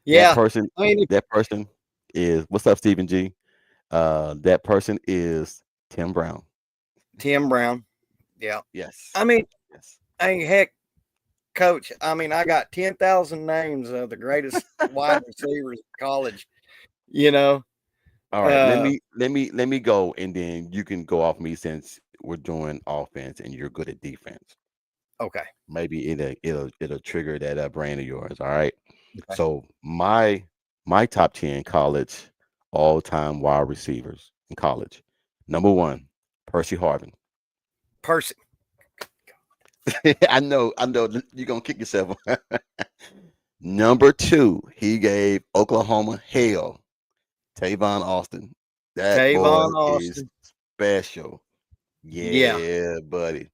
Yeah. person, I mean, that person is what's up, Stephen G? That person is Tim Brown. Tim Brown. Yeah. Yes. I mean, Yes. heck, Coach. I mean, I got 10,000 names of the greatest wide receivers in college. You know. All right. Uh, Let me go, and then you can go off me since we're doing offense and you're good at defense. okay. Maybe it'll trigger that brain of yours. All right. Okay. So my top 10 college all-time wide receivers in college. Number one, Percy Harvin. Percy. I know you're gonna kick yourself. Number two, he gave Oklahoma hell. Tavon Austin. That boy Tavon is Austin. special. Yeah. Yeah, buddy.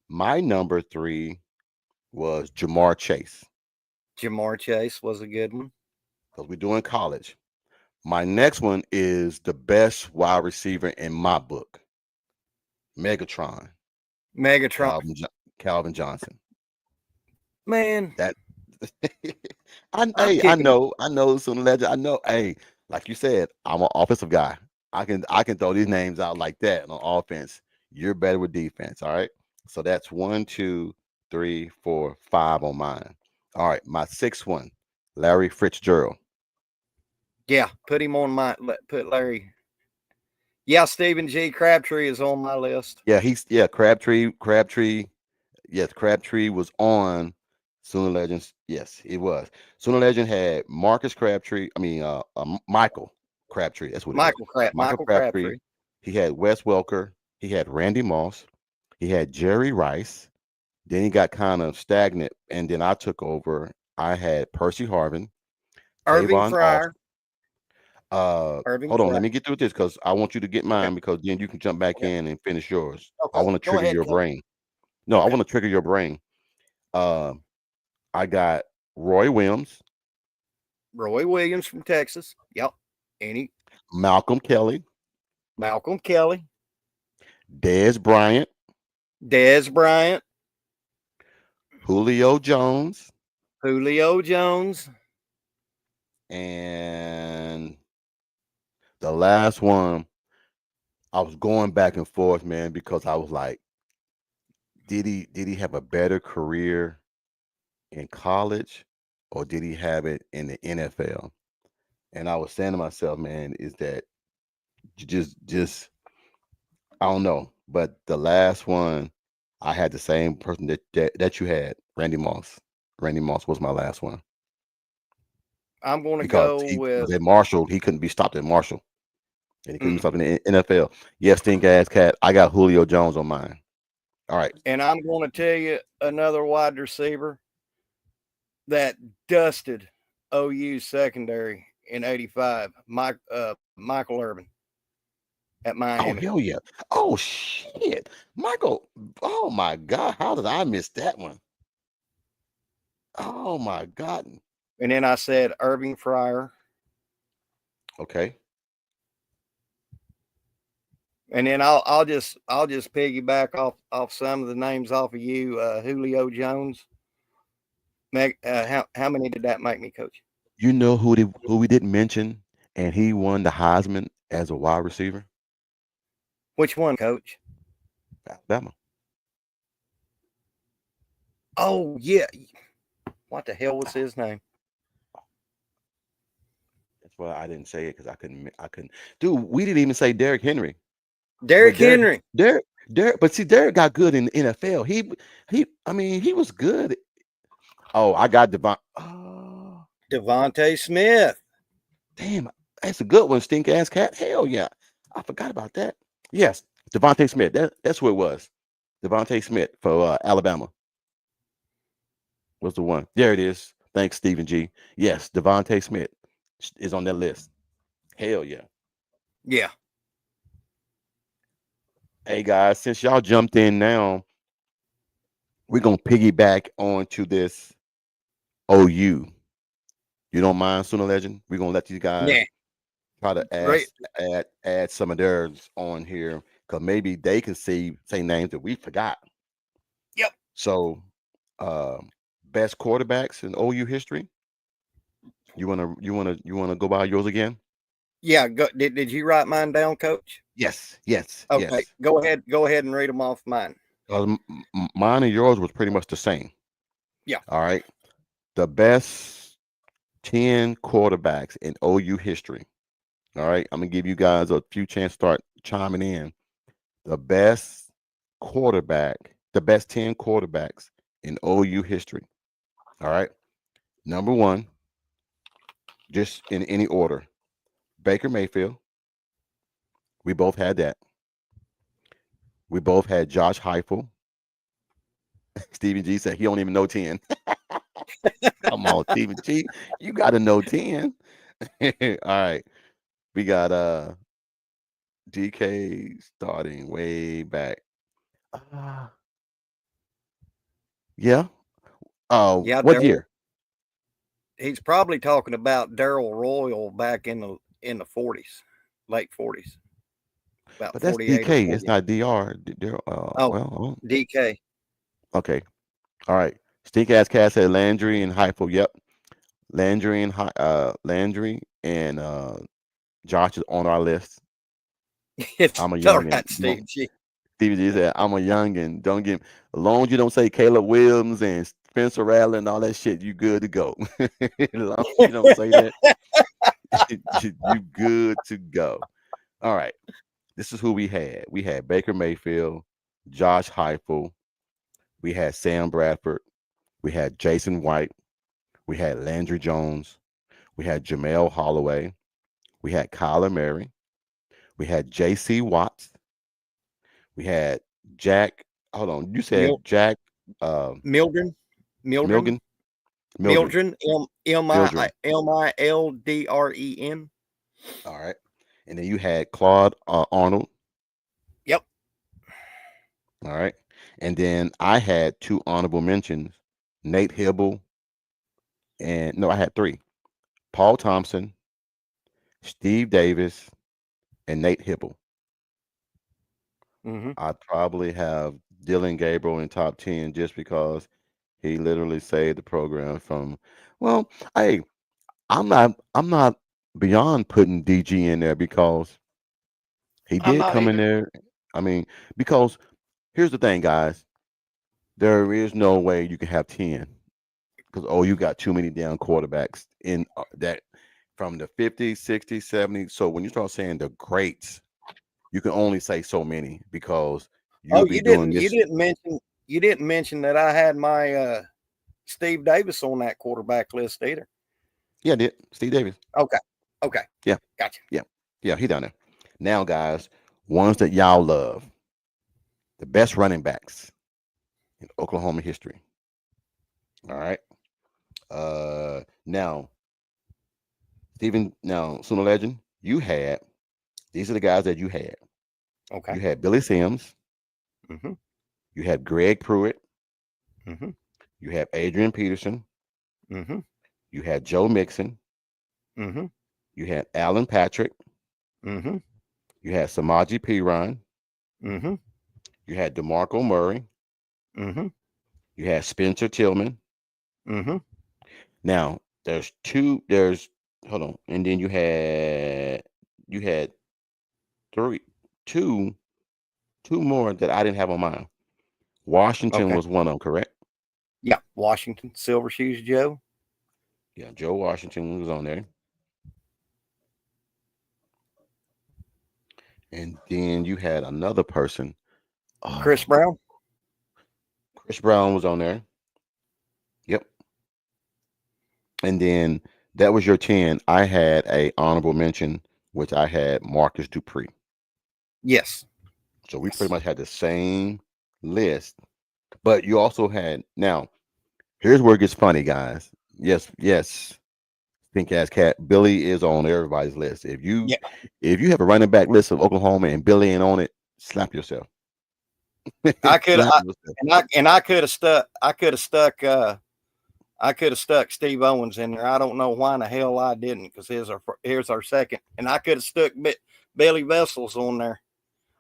My number three was Jamar Chase. Jamar Chase was a good one. Because we're doing college. My next one is the best wide receiver in my book, Megatron, Megatron. Calvin Johnson. Man, That I'm I kicking. know some legend. I know, hey, like you said, I'm an offensive guy. I can throw these names out like that on offense. You're better with defense, all right? So that's 1, 2, 3, 4, 5 on mine. All right, my sixth one, Larry Fitzgerald. Yeah, put him on my. Put Larry. Yeah, Stephen G. Crabtree is on my list. Yeah, Crabtree. Yes, Crabtree was on Sooner Legends. Yes, it was. Sooner Legend had Marcus Crabtree. I mean, Michael Crabtree. That's what it was. Michael Michael Crabtree. Crabtree. He had Wes Welker. He had Randy Moss. He had Jerry Rice. Then he got kind of stagnant, and then I took over. I had Percy Harvin, Irving Tavon Fryer. Austin. Irving Hold on, Fryer. let me get through this because I want you to get Okay. mine because then you can jump back Okay. in and finish yours. I Okay. want to Go trigger ahead, your Coach. brain. No, I Okay. want to trigger your brain. Uh, I got Roy Williams, Roy Williams from Texas. Yep. Any Malcolm Kelly, Malcolm Kelly, Dez Bryant, Dez Bryant, Julio Jones, Julio Jones. and the last one. I was going back and forth, man, because I was like, did he have a better career in college or did he have it in the NFL? And I was saying to myself, man, is that you just I don't know. But the last one, I had the same person that you had, Randy Moss. Randy Moss was my last one I'm going to because go he with. was at Marshall. He couldn't be stopped at Marshall, and he couldn't be Mm, stopped in the NFL. Yes, stink ass cat. I got Julio Jones on mine. All right. and I'm going to tell you another wide receiver that dusted OU secondary in '85. Michael Irvin at Oh Miami. hell yeah. Oh shit, Michael. Oh my God, how did I miss that one? Oh my God. And then I said Irving Fryer. Okay. And then I'll just piggyback off some of the names off of you. Julio Jones. How many did that make me, Coach? You know who we didn't mention, and he won the Heisman as a wide receiver? Which one, Coach? Alabama. Oh yeah. What the hell was his name? That's why I didn't say it because I couldn't. Dude, we didn't even say Derrick Henry. Derrick But Henry. Derrick, but see, Derrick got good in the NFL. I mean, he was good. Oh, I got Devon. Oh, Devontae Smith. damn, that's a good one, stink ass cat. Hell yeah. I forgot about that. Yes, Devontae Smith. That's who it was. Devontae Smith for Alabama was the one. There it is. Thanks, Stephen G. Yes, Devontae Smith is on that list. Hell yeah. Yeah. Hey guys, since y'all jumped in now, we're gonna piggyback onto this OU. You don't mind, Sooner Legend? We're gonna let these guys Yeah. try to Great. add some of theirs on here because maybe they can say names that we forgot. Yep. So, best quarterbacks in OU history. You wanna go by yours again? Yeah. Did you write mine down, Coach? Yes, yes, Okay. yes. Go ahead. Go ahead and read them off mine. Mine and yours was pretty much the same. Yeah. All right. The best 10 quarterbacks in OU history. All right. I'm gonna give you guys a few chances to start chiming in. The best the best 10 quarterbacks in OU history. All right. Number one, just in any order, Baker Mayfield. We both had that. We both had Josh Heupel. Stephen G said he don't even know 10. Come on, Stephen G. You gotta know 10. All right. We got DK starting way back. Uh, yeah. Yeah. What year? He's probably talking about Darrell Royal back in the 40s, late 40s, about But that's 48 or DK. It's 40. not DR. Oh, Well, DK. okay. All right. Stink ass cat said Landry and Heifel. Yep. Landry and Josh is on our list. It's I'm a all youngin. right, Steve G. Stevie G said, I'm a youngin. Don't get as long as you don't say Caleb Williams and Spencer Rattler and all that shit, you good to go. As long as you don't say that, you good to go. All right. This is who we had. We had Baker Mayfield, Josh Heupel, we had Sam Bradford, we had Jason White, we had Landry Jones, we had Jamel Holloway, we had Kyler Murray, we had J.C. Watts, we had Jack. Hold on, you said Mil- Jack Mildren. Mildren. Mildren, Mildren. Mildren. Mildren. All right. And then you had Claude Arnold. Yep. All right. And then I had two honorable mentions, Nate Hibble, and no, I had three. Paul Thompson, Steve Davis, and Nate Hibble. Mm-hmm. I'd probably have Dylan Gabriel in top 10 just because he literally saved the program from, well, hey, I'm not beyond putting DG in there because he I'm did not come in either. there. I mean, because here's the thing, guys. There is no way you can have 10 because, oh, you got too many damn quarterbacks in that from the 50s, 60s, 70s. So when you start saying the greats, you can only say so many because Oh, you'll be doing this. you didn't mention that I had my Steve Davis on that quarterback list either. Yeah, I did. Steve Davis. Okay. Okay. Yeah, Gotcha. yeah, yeah. He down there. Now, guys, ones that y'all love, the best running backs in Oklahoma history. All right. Now, Stephen, now, Sooner Legend, you had, these are the guys that you had. You Okay. had Billy Sims, Mm-hmm. you had Greg Pruitt, Mm-hmm. you had Adrian Peterson, Mm-hmm. you had Joe Mixon, Mm-hmm. you had Alan Patrick, Mm-hmm. you had Samaji Piran, Mm-hmm. you had DeMarco Murray, Mm-hmm. you had Spencer Tillman. Mm-hmm. Now, there's hold on, and then you had three, two, two more that I didn't have on mine. Washington Okay. was one of them, correct? Yeah. Washington, Silver Shoes Joe. Yeah, Joe Washington was on there. And then you had another person. Chris Oh, Brown. Chris Brown was on there. Yep. And then that was your 10. I had a honorable mention, which I had Marcus Dupree. Yes. So we pretty Yes. much had the same list. But you also had now, here's where it gets funny, guys. Yes, yes. Think ass cat. Billy is on everybody's list. Yeah. If you have a running back list of Oklahoma and Billy ain't on it, slap yourself. I could Slap I yourself. and I could have stuck I could have stuck Steve Owens in there. I don't know why in the hell I didn't, because here's our second, and I could have stuck Billy Vessels on there.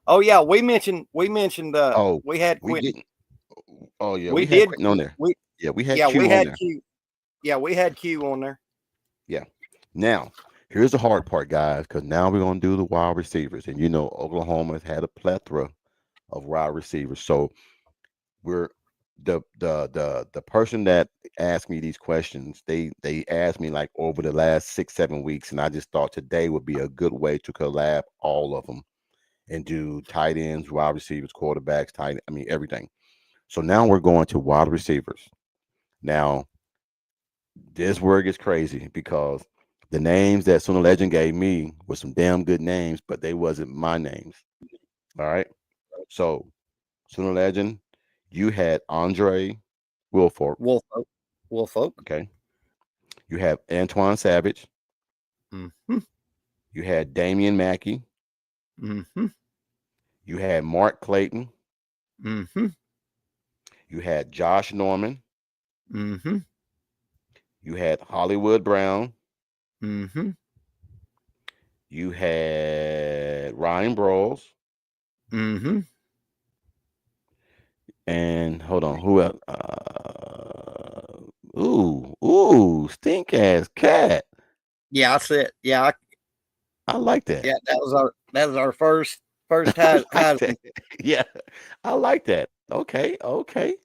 Oh yeah, we mentioned Oh, we had we Quentin. didn't. Oh yeah, We we had did Quentin on there. we Yeah, we had yeah we Q on had there. Q. Yeah, we had Q on there. Yeah. Now, here's the hard part, guys, because now we're gonna do the wide receivers, and you know Oklahoma has had a plethora of wide receivers. So we're the person that asked me these questions. They asked me like over the last 6 7 weeks, and I just thought today would be a good way to collab all of them and do tight ends, wide receivers, quarterbacks, I mean everything. So now we're going to wide receivers. Now this where it gets crazy because the names that Sooner Legend gave me were some damn good names, but they wasn't my names. All right. So Sooner Legend, you had Andre Wilfork. Wolf Oak. Wolf Oak. Okay. You have Antoine Savage. Mm-hmm. You had Damian Mackey. Mm-hmm. You had Mark Clayton. Mm-hmm. You had Josh Norman. Mm-hmm. You had Hollywood Brown. Mm-hmm. You had Ryan Broyles. Mm-hmm. And hold on, who else? Ooh, stink ass cat. Yeah, I said. I like that. Yeah, that was our first I like Heisman. that. Yeah, I like that. Okay, okay.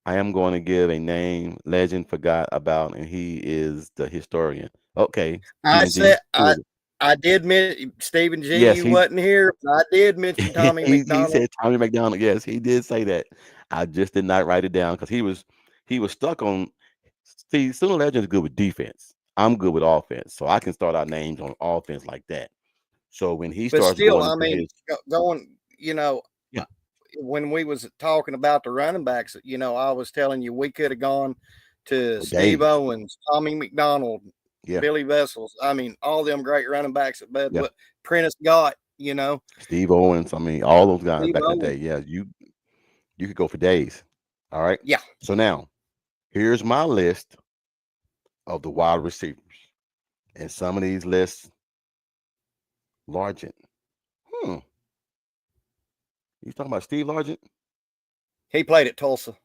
I am going to give a name legend forgot about, and he is the historian. Okay, I Stephen G. said Who is it? I did mention Stephen G. Yes, You he wasn't here, but I did mention Tommy he McDonald. said Tommy McDonald. Yes, he did say that. I just did not write it down because he was stuck on. See, Sooner Legend is good with defense. I'm good with offense, so I can start our names on offense like that. So when he But starts still, going I into mean, his going, you know, yeah, when we was talking about the running backs, I was telling you we could have gone to for Steve days. Owens, Tommy McDonald. Yeah. Billy Vessels. I mean, all them great running backs at Bud. Yeah. What Prentice got, you know, Steve Owens. I mean, all those guys Steve back in the day. Owens. Yeah, you could go for days. All right. Yeah. So now here's my list of the wide receivers. And some of these lists, Largent. Hmm. You talking about Steve Largent? He played at Tulsa.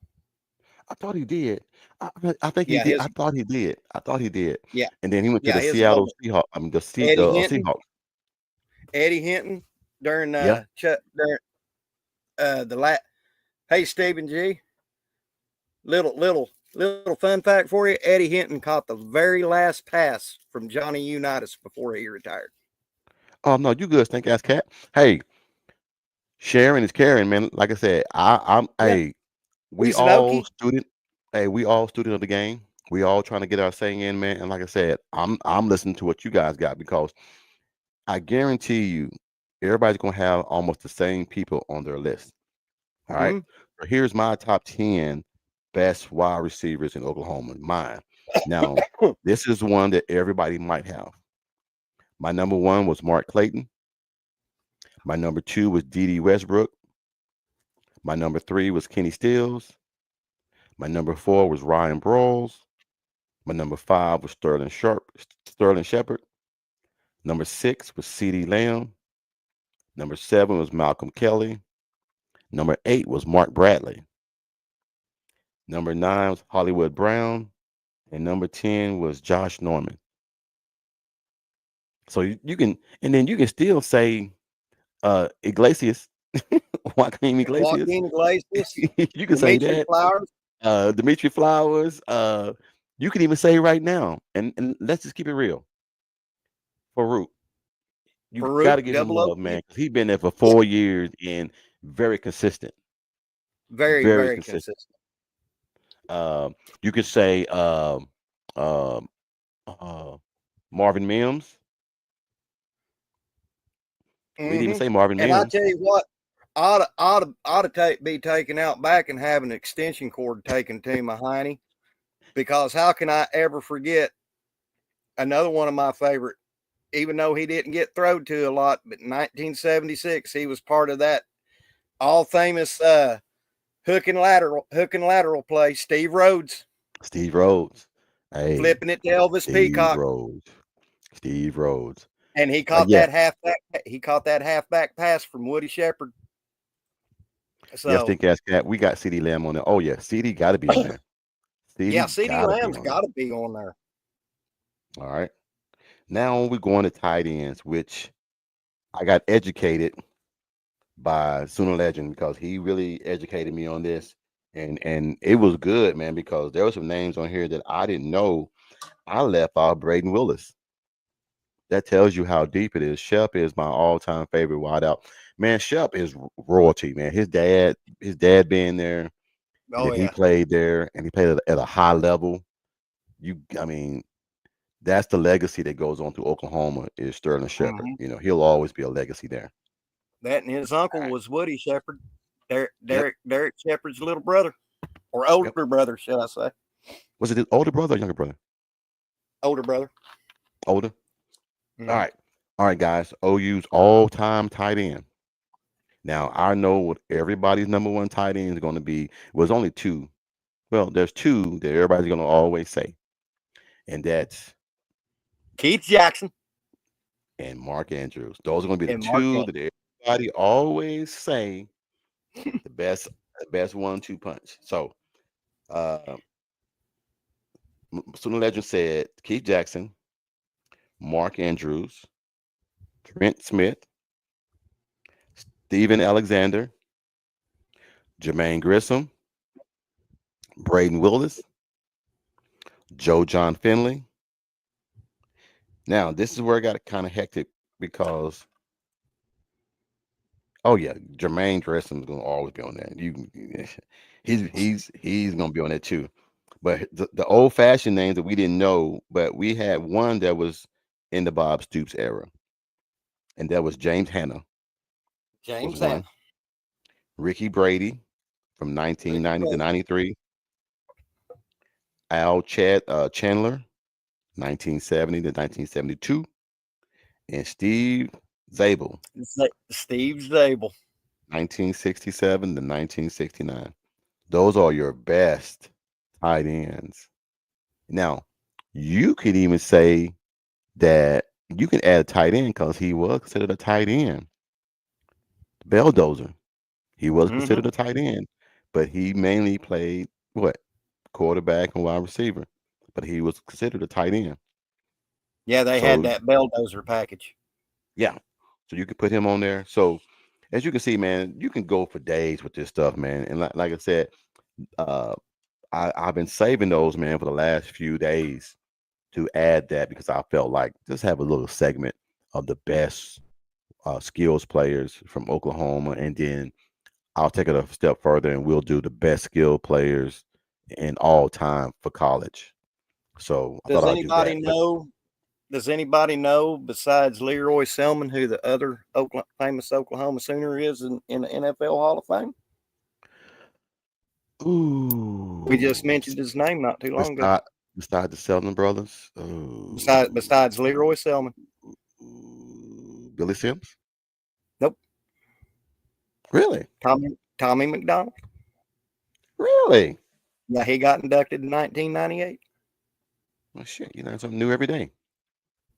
I thought he did. I think he Yeah, did. his I thought he did. I thought he did. yeah, And then he went to yeah, the his Seattle moment. Seahawks. I mean, Eddie the Hinton. Seahawks. Eddie Hinton during Yeah. during hey Stephen G. Little fun fact for you. Eddie Hinton caught the very last pass from Johnny Unitas before he retired. Oh no, you good? Thank ass cat. Hey, sharing is caring, man. Like I said, I'm Yeah, hey, we he's an all Okie. student. Hey, we all student of the game. We all trying to get our saying in, man. And like I said, I'm listening to what you guys got because I guarantee you, everybody's gonna have almost the same people on their list. All right. Mm-hmm. So here's my top 10 best wide receivers in Oklahoma. Mine. Now, this is one that everybody might have. My number one was Mark Clayton. My number two was D.D. Westbrook. My number three was Kenny Stills. My number four was Ryan Broyles. My number five was Sterling Shepard. Number six was CeeDee Lamb. Number seven was Malcolm Kelly. Number eight was Mark Bradley. Number nine was Hollywood Brown. And number 10 was Josh Norman. So you can, and then you can still say Iglesias, Joaquin Iglesias. Joaquin Iglesias, You can say Dimitri that. Flowers. Dimitri Flowers. You can even say right now, and let's just keep it real. Farouk, you got Farouk, to give him double love, OT. man. 'Cause he's been there for 4 years and very consistent. Very, Very very consistent. consistent. You could say um, Marvin Mims. We didn't even Mm-hmm. say Marvin And I Mims. tell you what, ought to be taken out back and have an extension cord taken to my hiney, because how can I ever forget another one of my favorite, even though he didn't get thrown to a lot, but in 1976 he was part of that all famous hook and lateral play. Steve Rhodes Steve Rhodes. Hey, flipping it to Elvis Steve Peacock, Rhodes. Steve Rhodes. and he caught Yeah. that halfback. He caught that halfback pass from Woody Shepard. So Yes, think ass cat. We got CeeDee Lamb on there. Oh yeah, CD got to be on there. yeah, CD CeeDee got to be Lamb's on got there. to be on there. All right. Now we're going to tight ends, which I got educated by Sooner Legend because he really educated me on this, and it was good, man. Because there were some names on here that I didn't know. I left out Braden Willis. That tells you how deep it is. Shep is my all-time favorite wideout. Man, Shep is royalty, man. His dad being there, and Oh then he yeah, played there, and he played at a high level. I mean, that's the legacy that goes on through Oklahoma is Sterling Shepard. mm-hmm. You know, he'll always be a legacy there. That and his uncle All right. was Woody Shepard, Yep. Derek Shepard's little brother, or older Yep. brother, shall I say? Was it his older brother or younger brother? Older brother. Older. Mm-hmm. All right, guys. OU's all-time tight end. Now I know what everybody's number one tight end is going to be. Was only two. Well, there's two that everybody's going to always say, and that's Keith Jackson and Mark Andrews. Those are going to be the and Mark two Andrews. that everybody always say the best 1-2 punch. So, Sooner Legend said Keith Jackson, Mark Andrews, Trent Smith, Steven Alexander, Jermaine Grissom, Braden Willis, Joe John Finley. Now, this is where it got kind of hectic because, oh yeah, Jermaine Grissom is going to always be on there. He's going to be on there too. But the old fashioned names that we didn't know, but we had one that was in the Bob Stoops era, and that was James Hanna. James Was one. Hanna. Ricky Brady from 1990 to 93. Al Chandler, 1970 to 1972, and Steve Zabel, Steve Zabel. 1967 to 1969. Those are your best tight ends. Now, you could even say that you can add a tight end because he was considered a tight end. Belldozer, he was Hmm. considered a tight end, but he mainly played what? Quarterback and wide receiver. But he was considered a tight end. Yeah, they had So that Belldozer package. yeah. So you could put him on there. So as you can see, man, you can go for days with this stuff, man. And like I said, uh I've been saving those, man, for the last few days to add that because I felt like just have a little segment of the best skills players from Oklahoma, and then I'll take it a step further and we'll do the best skill players in all time for college. So I thought Does I'd do that. anybody But know? Does anybody know besides Leroy Selman who the other famous Oklahoma Sooner is in the NFL Hall of Fame? We just ooh, mentioned his name not too long ago. beside beside the Selden brothers, Besides Leroy Selman. Billy Sims, Nope. really, Tommy McDonald. really. Yeah, he got inducted in 1998. Well, shit, you learn something new every day.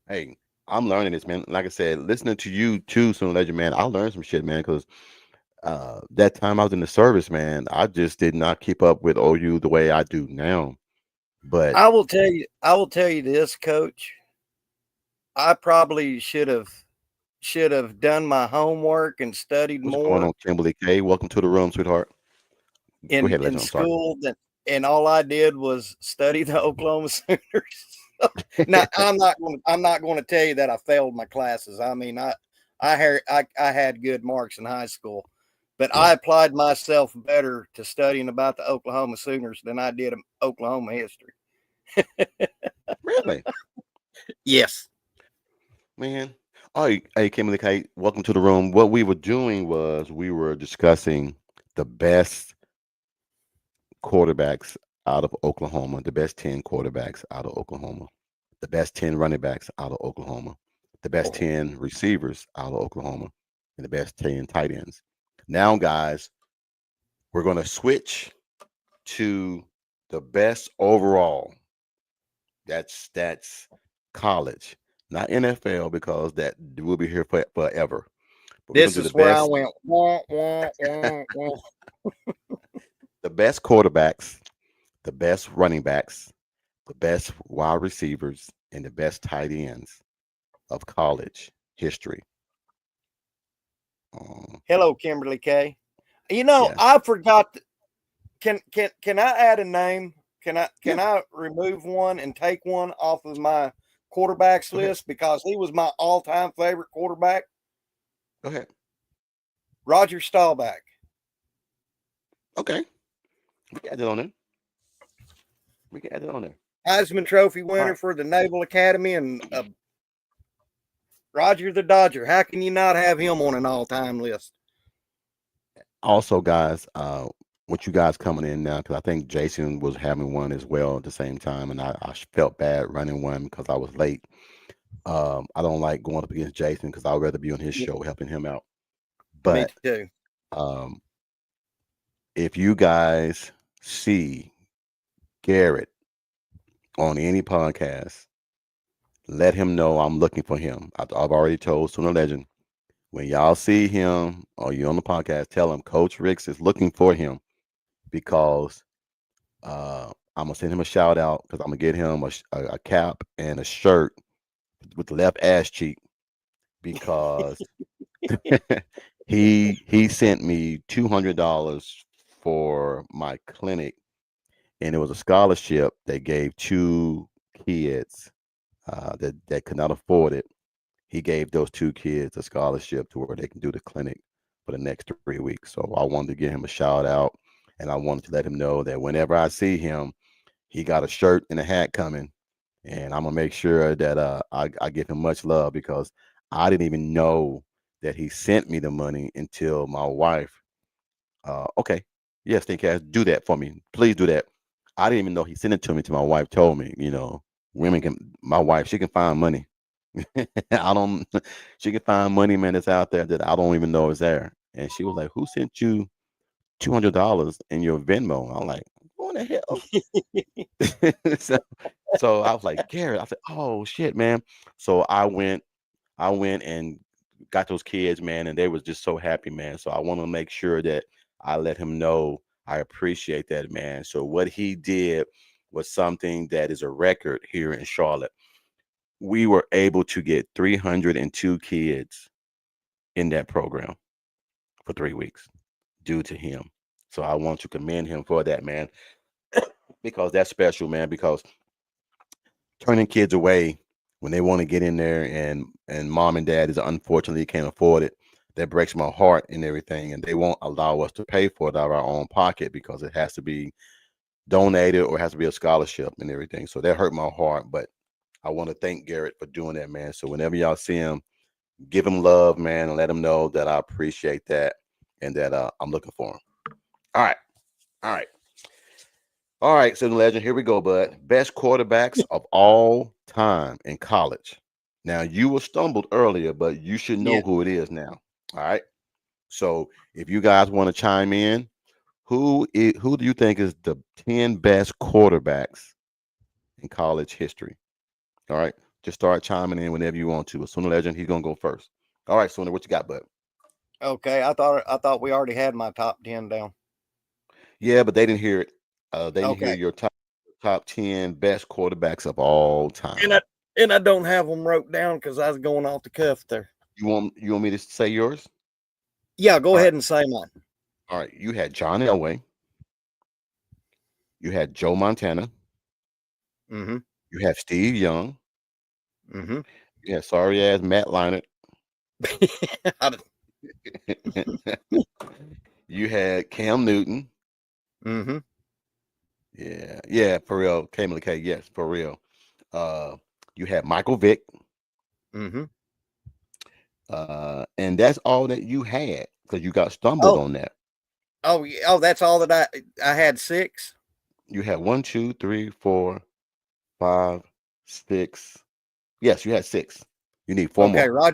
Hey, I'm learning this, man. Like I said, listening to you too, Sooner or Later, man, I learned some shit, man, because that time I was in the service, man, I just did not keep up with OU the way I do now. But I will tell you. I will tell you this, Coach. I probably should have done my homework and studied what's going more on, Kimberly K? Welcome to the room, sweetheart. Go in ahead, in Legend. I'm sorry. school and all I did was study the Oklahoma Sooners. Now I'm not going to tell you that I failed my classes. I mean I had good marks in high school, but Yeah, I applied myself better to studying about the Oklahoma Sooners than I did Oklahoma history. really, Yes. man. Oh, hey, Kimberly K, welcome to the room. What we were doing was we were discussing the best quarterbacks out of Oklahoma, the best 10 quarterbacks out of Oklahoma, the best 10 running backs out of Oklahoma, the best 10 receivers out of Oklahoma, and the best 10 tight ends. Now, guys, we're going to switch to the best overall. That's college, not NFL, because that will be here forever. But we're going This to do is where I went the best quarterbacks, the best running backs, the best wide receivers, and the best tight ends of college history. Hello, Kimberly K. You know, Yes. I forgot. Can I add a name? Can Yeah. I remove one and take one off of my quarterbacks Go ahead. list because he was my all-time favorite quarterback? Go ahead. Roger Staubach, Okay. We can add it on there. We can add it on there. Heisman Trophy All winner right. for the Naval Academy, and Roger the Dodger. How can you not have him on an all-time list? Also, guys, with you guys coming in now, because I think Jason was having one as well at the same time, and I felt bad running one because I was late. I don't like going up against Jason because I'd rather be on his show helping him out. Me But too. um, if you guys see Garrett on any podcast, let him know I'm looking for him. I've already told Sooner Legend, when y'all see him or you on the podcast, tell him Coach Ricks is looking for him because I'm gonna send him a shout out because I'm gonna get him a cap and a shirt with the left ass cheek because he sent me $200 for my clinic, and it was a scholarship they gave two kids that could not afford it. He gave those two kids a scholarship to where they can do the clinic for the next 3 weeks. So I wanted to give him a shout out, and I wanted to let him know that whenever I see him, he got a shirt and a hat coming, and I'm gonna make sure that I give him much love because I didn't even know that he sent me the money until my wife. Okay, yes, Cash, do that for me, please do that. I didn't even know he sent it to me till my wife told me, women can. My wife, she can find money. I don't. She can find money, man, that's out there that I don't even know is there. And she was like, "Who sent you $200 in your Venmo?" I'm like, "What the hell?" so, so I was like, Garrett. I said, "Oh shit, man." So I went and got those kids, man, and they was just so happy, man. So I want to make sure that I let him know I appreciate that, man. So what he did was something that is a record here in Charlotte. We were able to get 302 kids in that program for 3 weeks due to him. So I want to commend him for that, man, because that's special, man. Because turning kids away when they want to get in there and mom and dad is unfortunately can't afford it, that breaks my heart and everything. And they won't allow us to pay for it out of our own pocket because it has to be donated or has to be a scholarship and everything. So that hurt my heart. But I want to thank Garrett for doing that, man. So whenever y'all see him, give him love, man, and let him know that I appreciate that and that I'm looking for him. All right. All right. All right, so the legend, here we go, bud. Best quarterbacks of all time in college. Now, you were stumbled earlier, but you should know Yeah. who it is now. All right. So if you guys want to chime in, who do you think is the 10 best quarterbacks in college history? All right. Just start chiming in whenever you want to. Sooner Legend, he's gonna go first. All right, Sooner, what you got, bud? Okay. I thought we already had my top 10 down. Yeah, but they didn't hear it. They didn't hear Okay. your top 10 best quarterbacks of all time. And I don't have them wrote down because I was going off the cuff there. You want me to say yours? Yeah, go All right. ahead and say mine. All right. You had John Elway. You had Joe Montana. Mm-hmm. You have Steve Young. Mm-hmm. You had sorry ass Matt Leinart. You had Cam Newton. Mm-hmm. Yeah, yeah, for real. Cam McKay, yes, for real. Uh, you had Michael Vick. Mm-hmm. And that's all that you had because you got stumbled Oh, on that. that's all that I had 6. You had 1, 2, 3, 4, 5, 6. Yes, you had 6. You need 4 Okay, more.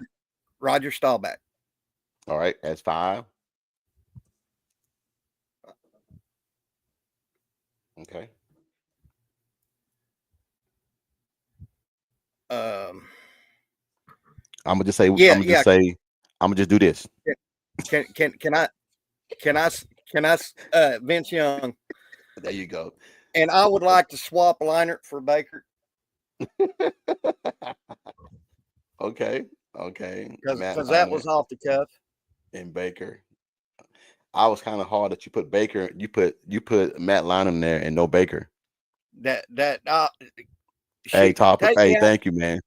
Roger Staubach. All right, that's 5. Okay. Um, I'm gonna just say. yeah, yeah. I'm gonna just do this. Can I Vince Young? There you go. And I would like to swap Leinart for Baker Okay. Okay. Matt because that was Leinart off the cuff. and Baker. I was kind of hard that you put Baker. You put Matt Leinart in there and no Baker. That Hey, shit. Topper. Take Hey, me out. thank you, man.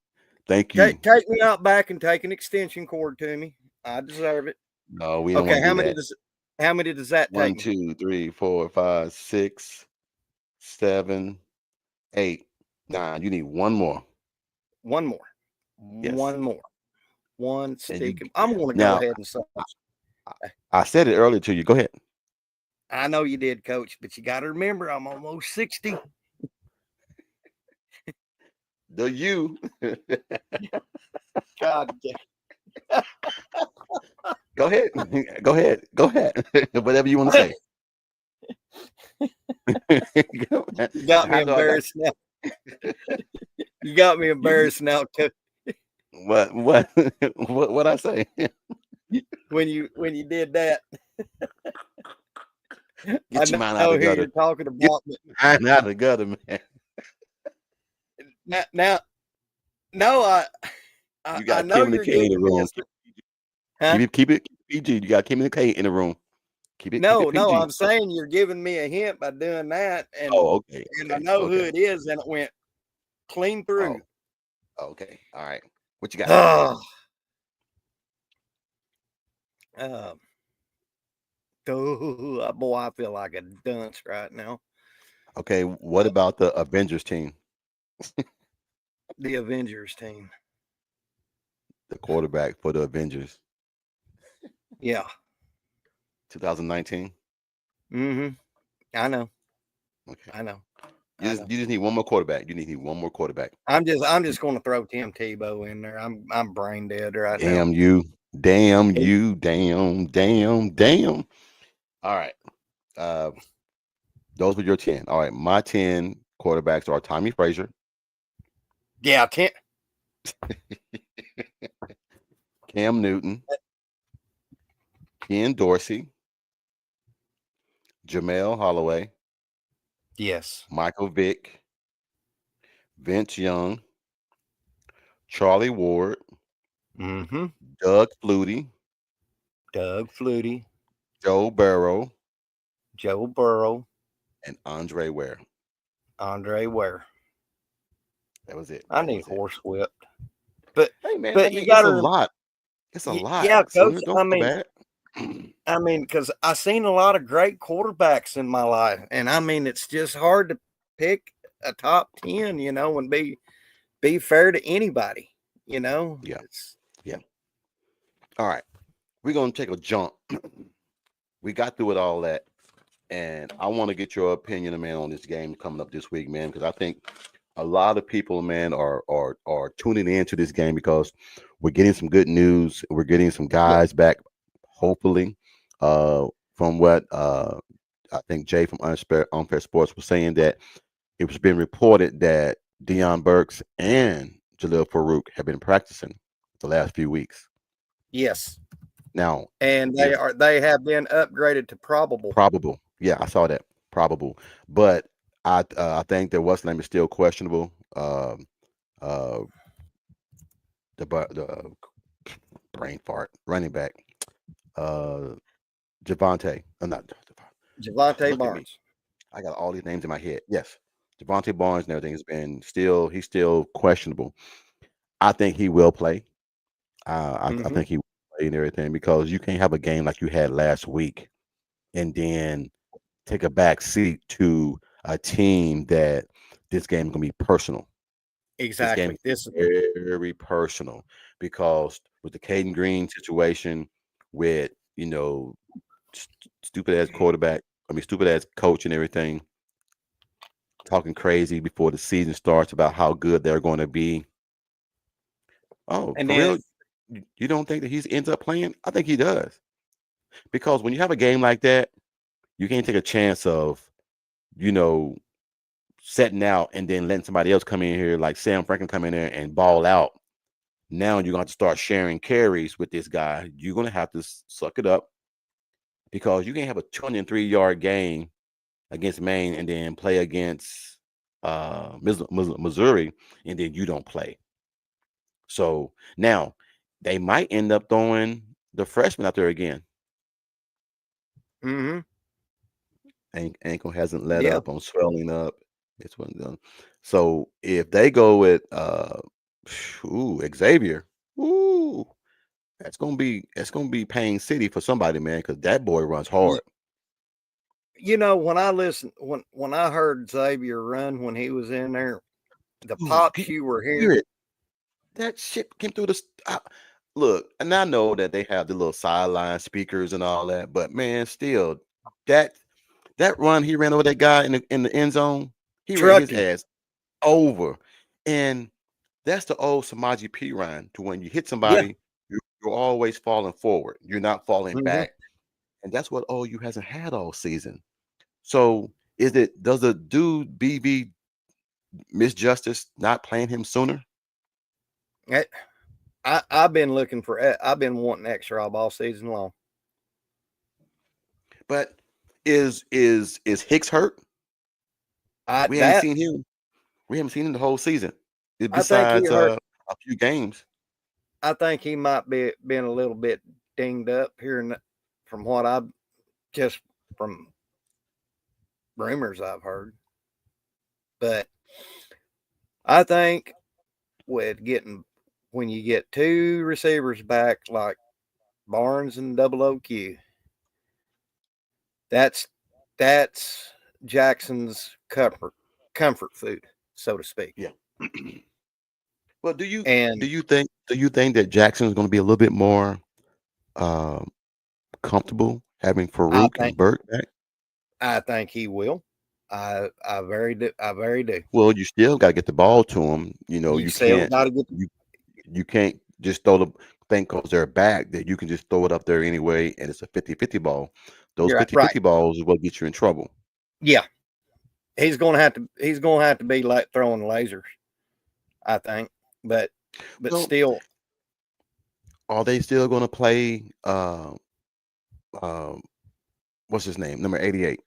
Thank you. Take me out back and take an extension cord to me. I deserve it. No, we don't Okay, want to do that. how many does that take 1, me? 2, 3, 4, 5, 6, 7, 8, 9. You need one more. One more. Yes. One more. One And you stick. I'm going to go now. ahead and say. I said it earlier to you. Go ahead. I know you did, Coach, but you got to remember I'm almost 60. The you. God, Go ahead. Go ahead. Go ahead. Whatever you want to say. you got me I know I got embarrassed now. You got me embarrassed now, Coach. what what I say. When you did that. Get I your mind out know of the who gutter. you're talking Get about. your mind out of the gutter, man. Now, no, You I got know Kim and the you're K in the giving me room. a, huh? Keep it PG. You got Kim and the K in the room. Keep it No, PG. I'm saying you're giving me a hint by doing that, Oh, okay, and I okay, know who okay. it is, and it went clean Oh, through. okay. All right. What you got? Oh, um, boy, I feel like a dunce right now. Okay. What about the Avengers team? The Avengers team. The quarterback for the Avengers, Yeah. 2019. Mm-hmm. I know. Okay. I know. I know. You just need one more quarterback. You need one more quarterback. I'm just going to throw Tim Tebow in there. I'm brain dead right now. Damn you. Damn you. Damn. All right. Those were your 10. All right. My 10 quarterbacks are Tommy Frazier, Yeah, Cam Newton, Ken Dorsey, Jamel Holloway, yes. Michael Vick, Vince Young, Charlie Ward, Mm-hmm. Doug Flutie, Doug Flutie, Joe Burrow, Joe Burrow, and Andre Ware. Andre Ware. That was it. I need horsewhipped. But hey man, but I mean, you gotta it's a lot. It's a lot. yeah, So coach. don't feel bad. I mean, because I've seen a lot of great quarterbacks in my life, and I mean, it's just hard to pick a top 10, and be fair to anybody, Yeah. Yeah. All right. We're gonna take a jump. We got through with all that, and I want to get your opinion, man, on this game coming up this week, man, because I think a lot of people, man, are tuning into this game because we're getting some good news. We're getting some guys back, hopefully. From what I think Jay from Unfair Sports was saying, that it was being reported that Deion Burks and Jalil Farouk have been practicing the last few weeks. Yes. Now, and they have been upgraded to probable. Probable. Yeah, I saw that. Probable. But I think that what's name is still questionable. The brain fart running back. Javonte. Not Javonte Barnes. I got all these names in my head. Yes. Javonte Barnes and everything has been he's still questionable. I think he will play. I think he will play and everything, because you can't have a game like you had last week and then take a back seat to a team that this game is going to be personal. Exactly. This game is very personal, because with the Caden Green situation, with stupid ass quarterback, stupid ass coach and everything, talking crazy before the season starts about how good they're going to be. Oh, and for real? You don't think that he ends up playing? I think he does, because when you have a game like that, you can't take a chance of, setting out and then letting somebody else come in here, like Sam Franklin, come in there and ball out. Now you're going to have to start sharing carries with this guy. You're going to have to suck it up, because you can't have a 203-yard game against Maine and then play against Missouri and then you don't play. So now they might end up throwing the freshman out there again. Mm-hmm. Ankle hasn't let up on swelling up. It's one done. So if they go with Xavier, that's gonna be Payne City for somebody, man, because that boy runs hard. When I heard Xavier run when he was in there, the pops you were hearing, that shit came through the look. And I know that they have the little sideline speakers and all that, but man, still that run he ran over that guy in the end zone, he ran his ass over. And that's the old Samaje Perine, to when you hit somebody, you're always falling forward. You're not falling back. And that's what OU hasn't had all season. So does the dude BB miss justice not playing him sooner? I've been wanting X-Rob all season long. But is Hicks hurt? We haven't seen him. We haven't seen him the whole season, besides a few games. I think he might be been a little bit dinged up here, from what I've just from rumors I've heard. But I think when you get two receivers back like Barnes and Double OQ, that's Jackson's comfort food, so to speak. Yeah. Well, do you think that Jackson is going to be a little bit more comfortable having Farouk and Burke back? I think he will. I very do. I very do. Well, you still got to get the ball to them. You know, You still got to get. you can't just throw the thing because they're back that you can just throw it up there anyway, and it's a 50-50 ball. Those You're right. 50-50 balls is what gets you in trouble. Yeah, he's going to have to. He's going to have to be like throwing lasers, I think. But Well, still, are they still going to play? What's his name? Number 88.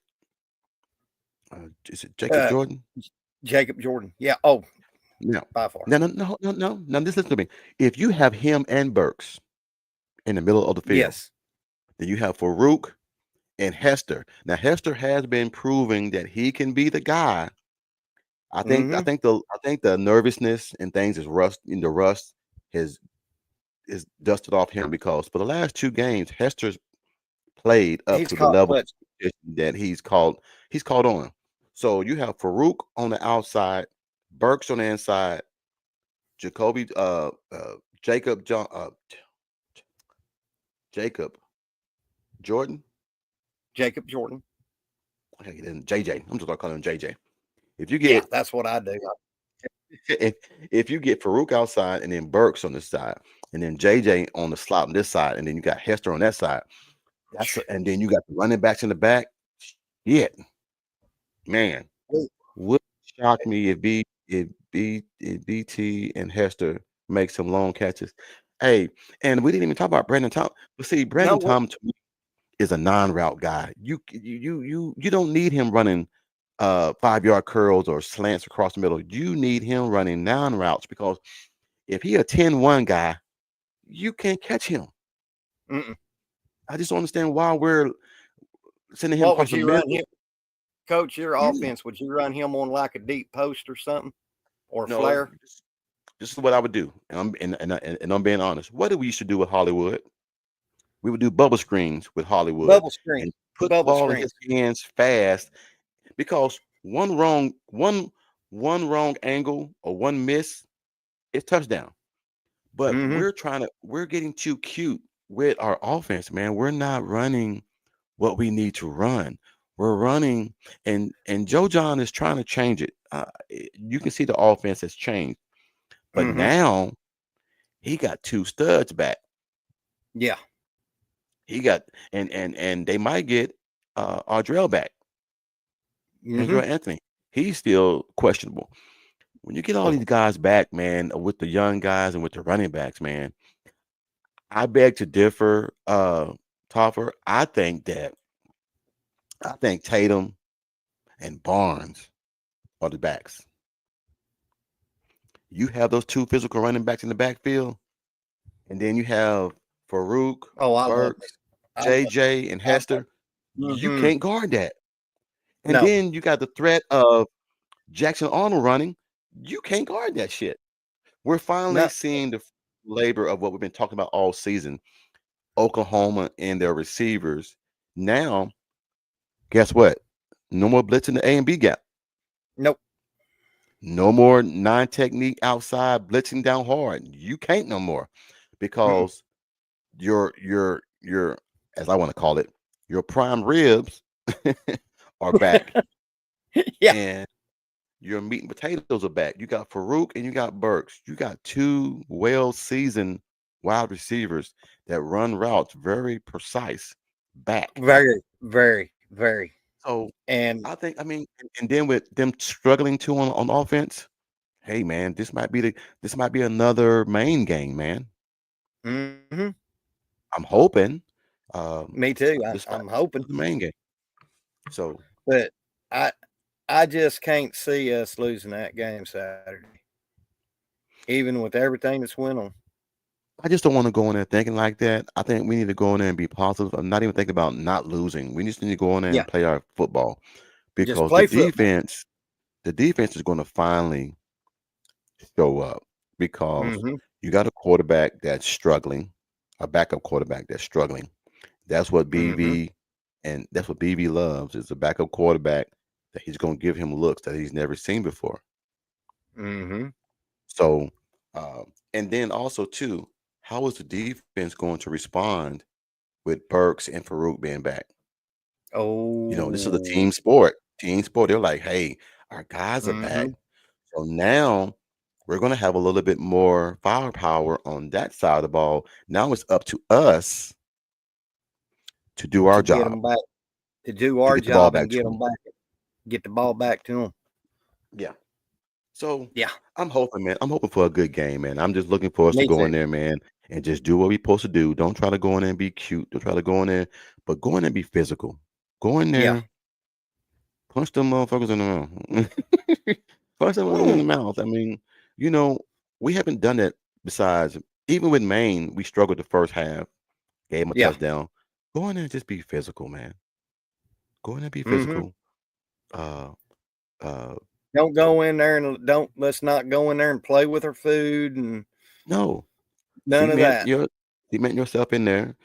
Is it Jacob Jordan? Jacob Jordan. Yeah. Oh, No. by far. No. Now, just listen to me. If you have him and Burks in the middle of the field, Yes. then you have Farouk and Hester. Now, Hester has been proving that he can be the guy. I think the nervousness and things is rust has is dusted off him because for the last 2 games, Hester's played up to the level that he's called on. So you have Farouk on the outside, Burks on the inside, Jacoby Jacob Jordan. Jacob Jordan. Okay, then JJ. I'm just gonna call him JJ. If you get that's what I do. if you get Farouk outside and then Burks on this side, and then JJ on the slot on this side, and then you got Hester on that side, and then you got the running backs in the back. Shit, man, would shock me if BT and Hester make some long catches. Hey, and we didn't even talk about Brandon Tom. But see, Brandon Tom to me is a non-route guy. You don't need him running 5-yard curls or slants across the middle. You need him running non-routes because if he a 10-1 guy, you can't catch him. I just don't understand why we're sending him across the middle. Coach, your offense, would you run him on like a deep post or something? Or flare? This is what I would do. And I'm being honest. What did we used to do with Hollywood? We would do bubble screens with Hollywood. Bubble screen. And put the ball in his hands fast because one wrong angle or one miss, it's touchdown. But we're getting too cute with our offense, man. We're not running what we need to run. We're running, and Joe John is trying to change it. You can see the offense has changed, but now he got 2 studs back. Yeah, he got and they might get Ardrell back. Andrew Anthony, he's still questionable. When you get all these guys back, man, with the young guys and with the running backs, man, I beg to differ, Topher. I think Tatum and Barnes are the backs. You have those 2 physical running backs in the backfield, and then you have Farouk, Burks, JJ, and Hester. You can't guard that. And then you got the threat of Jackson Arnold running. You can't guard that shit. We're finally seeing the labor of what we've been talking about all season. Oklahoma and their receivers. Now, guess what? No more blitzing the A and B gap. Nope. No more 9 technique outside blitzing down hard. You can't no more because your as I want to call it, your prime ribs are back. And your meat and potatoes are back. You got Farouk and you got Burks. You got 2 well-seasoned wide receivers that run routes very precise back. Very, very, very. So and then with them struggling too on offense, hey man, this might be another main game, man. I'm hoping. Me too. I'm hoping the main game. So, but I just can't see us losing that game Saturday, even with everything that's went on. I just don't want to go in there thinking like that. I think we need to go in there and be positive. I'm not even thinking about not losing. We just need to go in there and play our football because the defense is going to finally show up because you got a quarterback that's struggling, a backup quarterback that's struggling. That's what BV and that's what BV loves is a backup quarterback that he's going to give him looks that he's never seen before. So, and then also too, how is the defense going to respond with Burks and Farouk being back? Oh, this is a team sport. Team sport. They're like, hey, our guys are back. Mm-hmm. So now we're going to have a little bit more firepower on that side of the ball. Now it's up to us to do our To get job, them back, to do to our get the ball job and back to get them. them back, get the ball back to them. Yeah. So Yeah, I'm hoping, man. I'm hoping for a good game, man. I'm just looking for us to me go too. in there, man, and just do what we're supposed to do. Don't try to go in there and be cute. Don't try to go in there, but go in there and be physical. Go in Yeah. there, punch them motherfuckers in the mouth. Punch them motherfuckers in the Ooh. mouth. I mean, you know, we haven't done that besides, even with Maine, we struggled the first half, gave them a Yeah. touchdown. Go in there and just be physical, man. Go in there and be Mm-hmm. physical. Uh, uh, Don't go in there and don't let's not go in there and play with our food and no, none of that. cement yourself in there.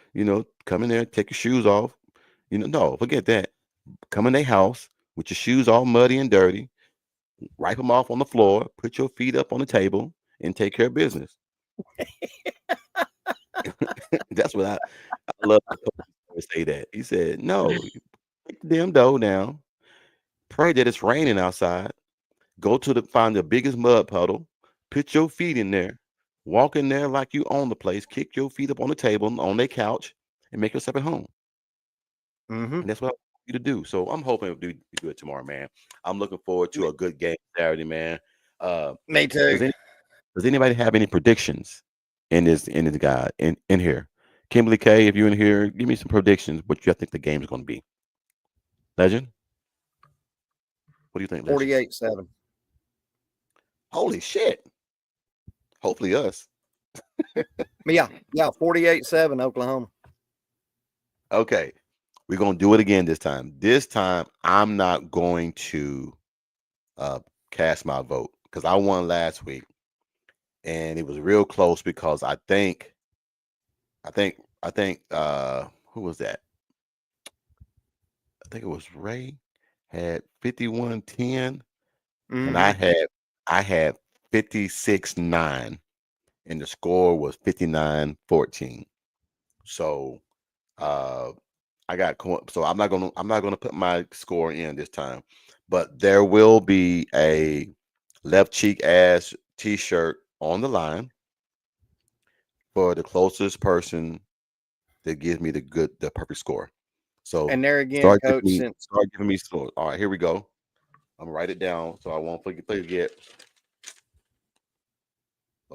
Come in there, take your shoes off. No, forget that. Come in their house with your shoes all muddy and dirty, wipe them off on the floor, put your feet up on the table, and take care of business. That's what I love. The coach always say that. He said, "No, you take the damn dough down. Pray that it's raining outside. Go to find the biggest mud puddle. Put your feet in there. Walk in there like you own the place. Kick your feet up on the table on their couch, and make yourself at home." Mm-hmm. And that's what I want you to do. So I'm hoping we do it tomorrow, man. I'm looking forward to a good game Saturday, man. Uh, Me does too. any, does anybody have any predictions in this guy in here? Kimberly K, if you're in here, give me some predictions. What you think the game is going to be? Legend, what do you think, Legend? 48-7. Holy shit! Hopefully us. Yeah, 48-7 Oklahoma. Okay, we're gonna do it again this time. This time, I'm not going to uh, cast my vote because I won last week, and it was real close because I think who was that? I think it was Ray had 51-10, and I Mm-hmm. had 56-9, and the score was 59-14. So uh so I'm not gonna put my score in this time, but there will be a left cheek ass t-shirt on the line for the closest person that gives me the perfect score. So And there again, start giving coach, me since start giving me scores. All right, here we go. I'm gonna write it down so I won't forget.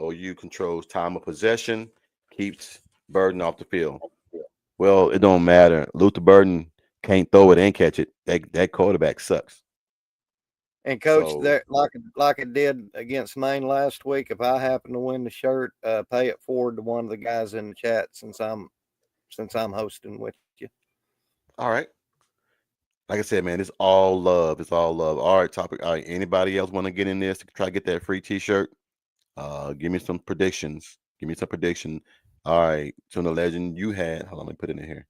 OU controls time of possession, keeps Burden off the field. Well, it don't matter. Luther Burden can't throw it and catch it. That quarterback sucks. and coach, So there like it did against Maine last week. If I happen to win the shirt, pay it forward to one of the guys in the chat since I'm hosting with you. all right. Like I said, man, it's all love. It's all love. All right, topic. All right. Anybody else want to get in this to try to get that free T-shirt? Give me some predictions. Give me some prediction. All right. So the legend you had. Hold on, let me put it in here.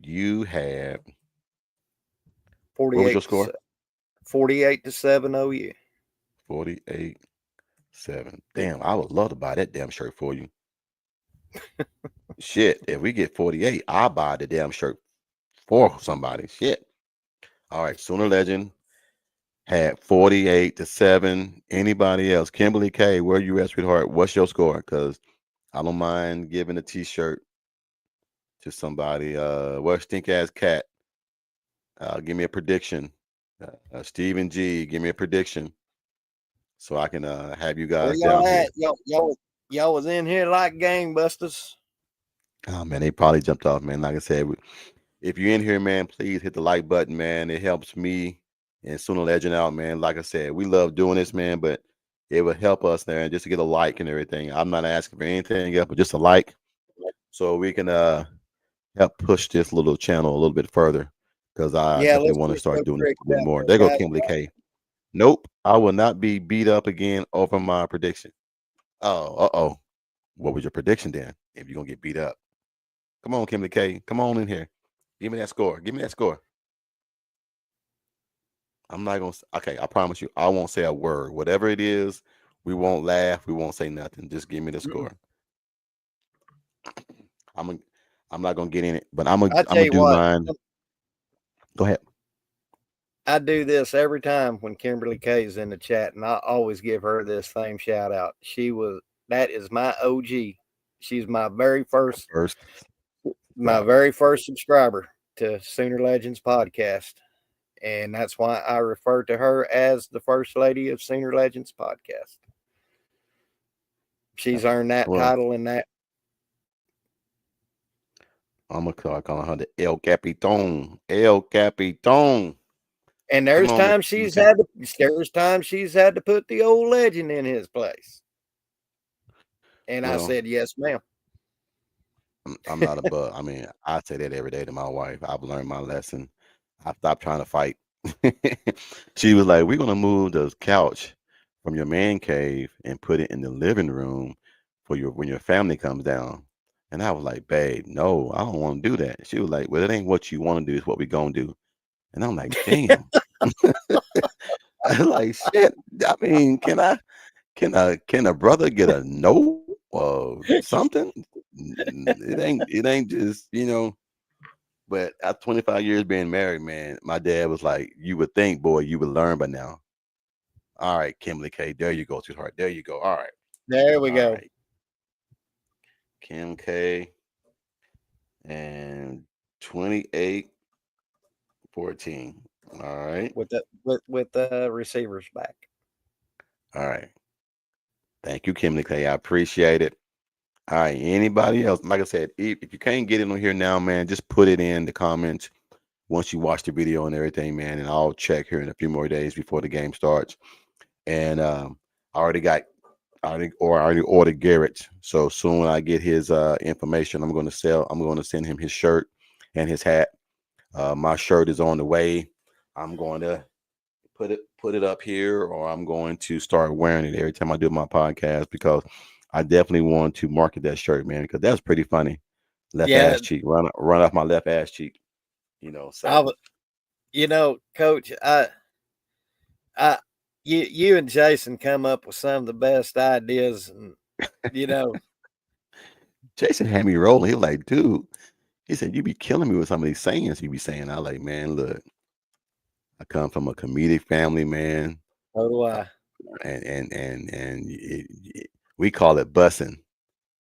You had. What was your 48 score? 48-7 OU. 48-7. Damn, I would love to buy that damn shirt for you. Shit, if we get 48, I'll buy the damn shirt for somebody. Shit. All right, Sooner Legend had 48-7. Anybody else? Kimberly K, where you at, sweetheart? What's your score? Because I don't mind giving a t-shirt to somebody. Where's Stink Ass Cat? Give me a prediction. Stephen G, give me a prediction so I can have you Where guys y'all down here. at? Y'all was in here like gangbusters. Oh man, they probably jumped off, man. Like I said, if you're in here, man, please hit the like button, man. It helps me and Sooner Legend out, man. Like I said, we love doing this, man, but it would help us there just to get a like and everything. I'm not asking for anything else, but just a like so we can help push this little channel a little bit further because I Yeah, definitely let's want to get start Coach doing this Rick a little bit out more. there, There go guys. Kimberly K. Nope, I will not be beat up again over my prediction. Oh, uh-oh. What was your prediction then if you're going to get beat up? Come on, Kimberly K. Come on in here. Give me that score. Give me that score. I'm not going to. Okay, I promise you, I won't say a word. Whatever it is, we won't laugh. We won't say nothing. Just give me the Mm-mm. score. I'm gonna, I'm not gonna get in it, but I'm gonna I I'm tell gonna you do what, mine. Go ahead. I do this every time when Kimberly K is in the chat, and I always give her this same shout out. That is my OG. She's First, my very first subscriber to Sooner Legends podcast. And that's why I refer to her as the first lady of Sooner Legends podcast. She's earned that well, title and that. I'm gonna start calling her the El Capitan. El Capitan. And Come on, there's times she's had to put the old legend in his place. And I well, said, yes, ma'am. I'm not a bug. I mean, I say that every day to my wife. I've learned my lesson. I stopped trying to fight. She was like, "We're gonna move the couch from your man cave and put it in the living room for your when your family comes down." And I was like, "Babe, no, I don't want to do that." She was like, "Well, it ain't what you want to do; it's what we gonna do." And I'm like, "Damn." I was like, "Shit." I mean, can a brother get a no or something? It ain't just But at 25 years being married, man, my dad was like, "You would think, boy, you would learn by now." All right, Kimberly K, there you go, sweetheart. There you go. There we All go. right, Kim K, and 28-14. All right, With the receivers back. all right. Thank you, Kimberly K. I appreciate it. All right, anybody else? Like I said, if you can't get it on here now, man, just put it in the comments once you watch the video and everything, man. And I'll check here in a few more days before the game starts. And I already ordered Garrett. So soon when I get his information, I'm going to send him his shirt and his hat. My shirt is on the way. I'm going to put it up here, or I'm going to start wearing it every time I do my podcast, because I definitely want to market that shirt, man, because that's pretty funny. Left Yeah, ass cheek, run off my left ass cheek. I So Coach, I you and Jason come up with some of the best ideas, and you know, Jason had me rolling. He was like, dude, he said, you be killing me with some of these sayings you be saying. I like, man, look, I come from a comedic family, man. so do Uh, I. we call it bussing.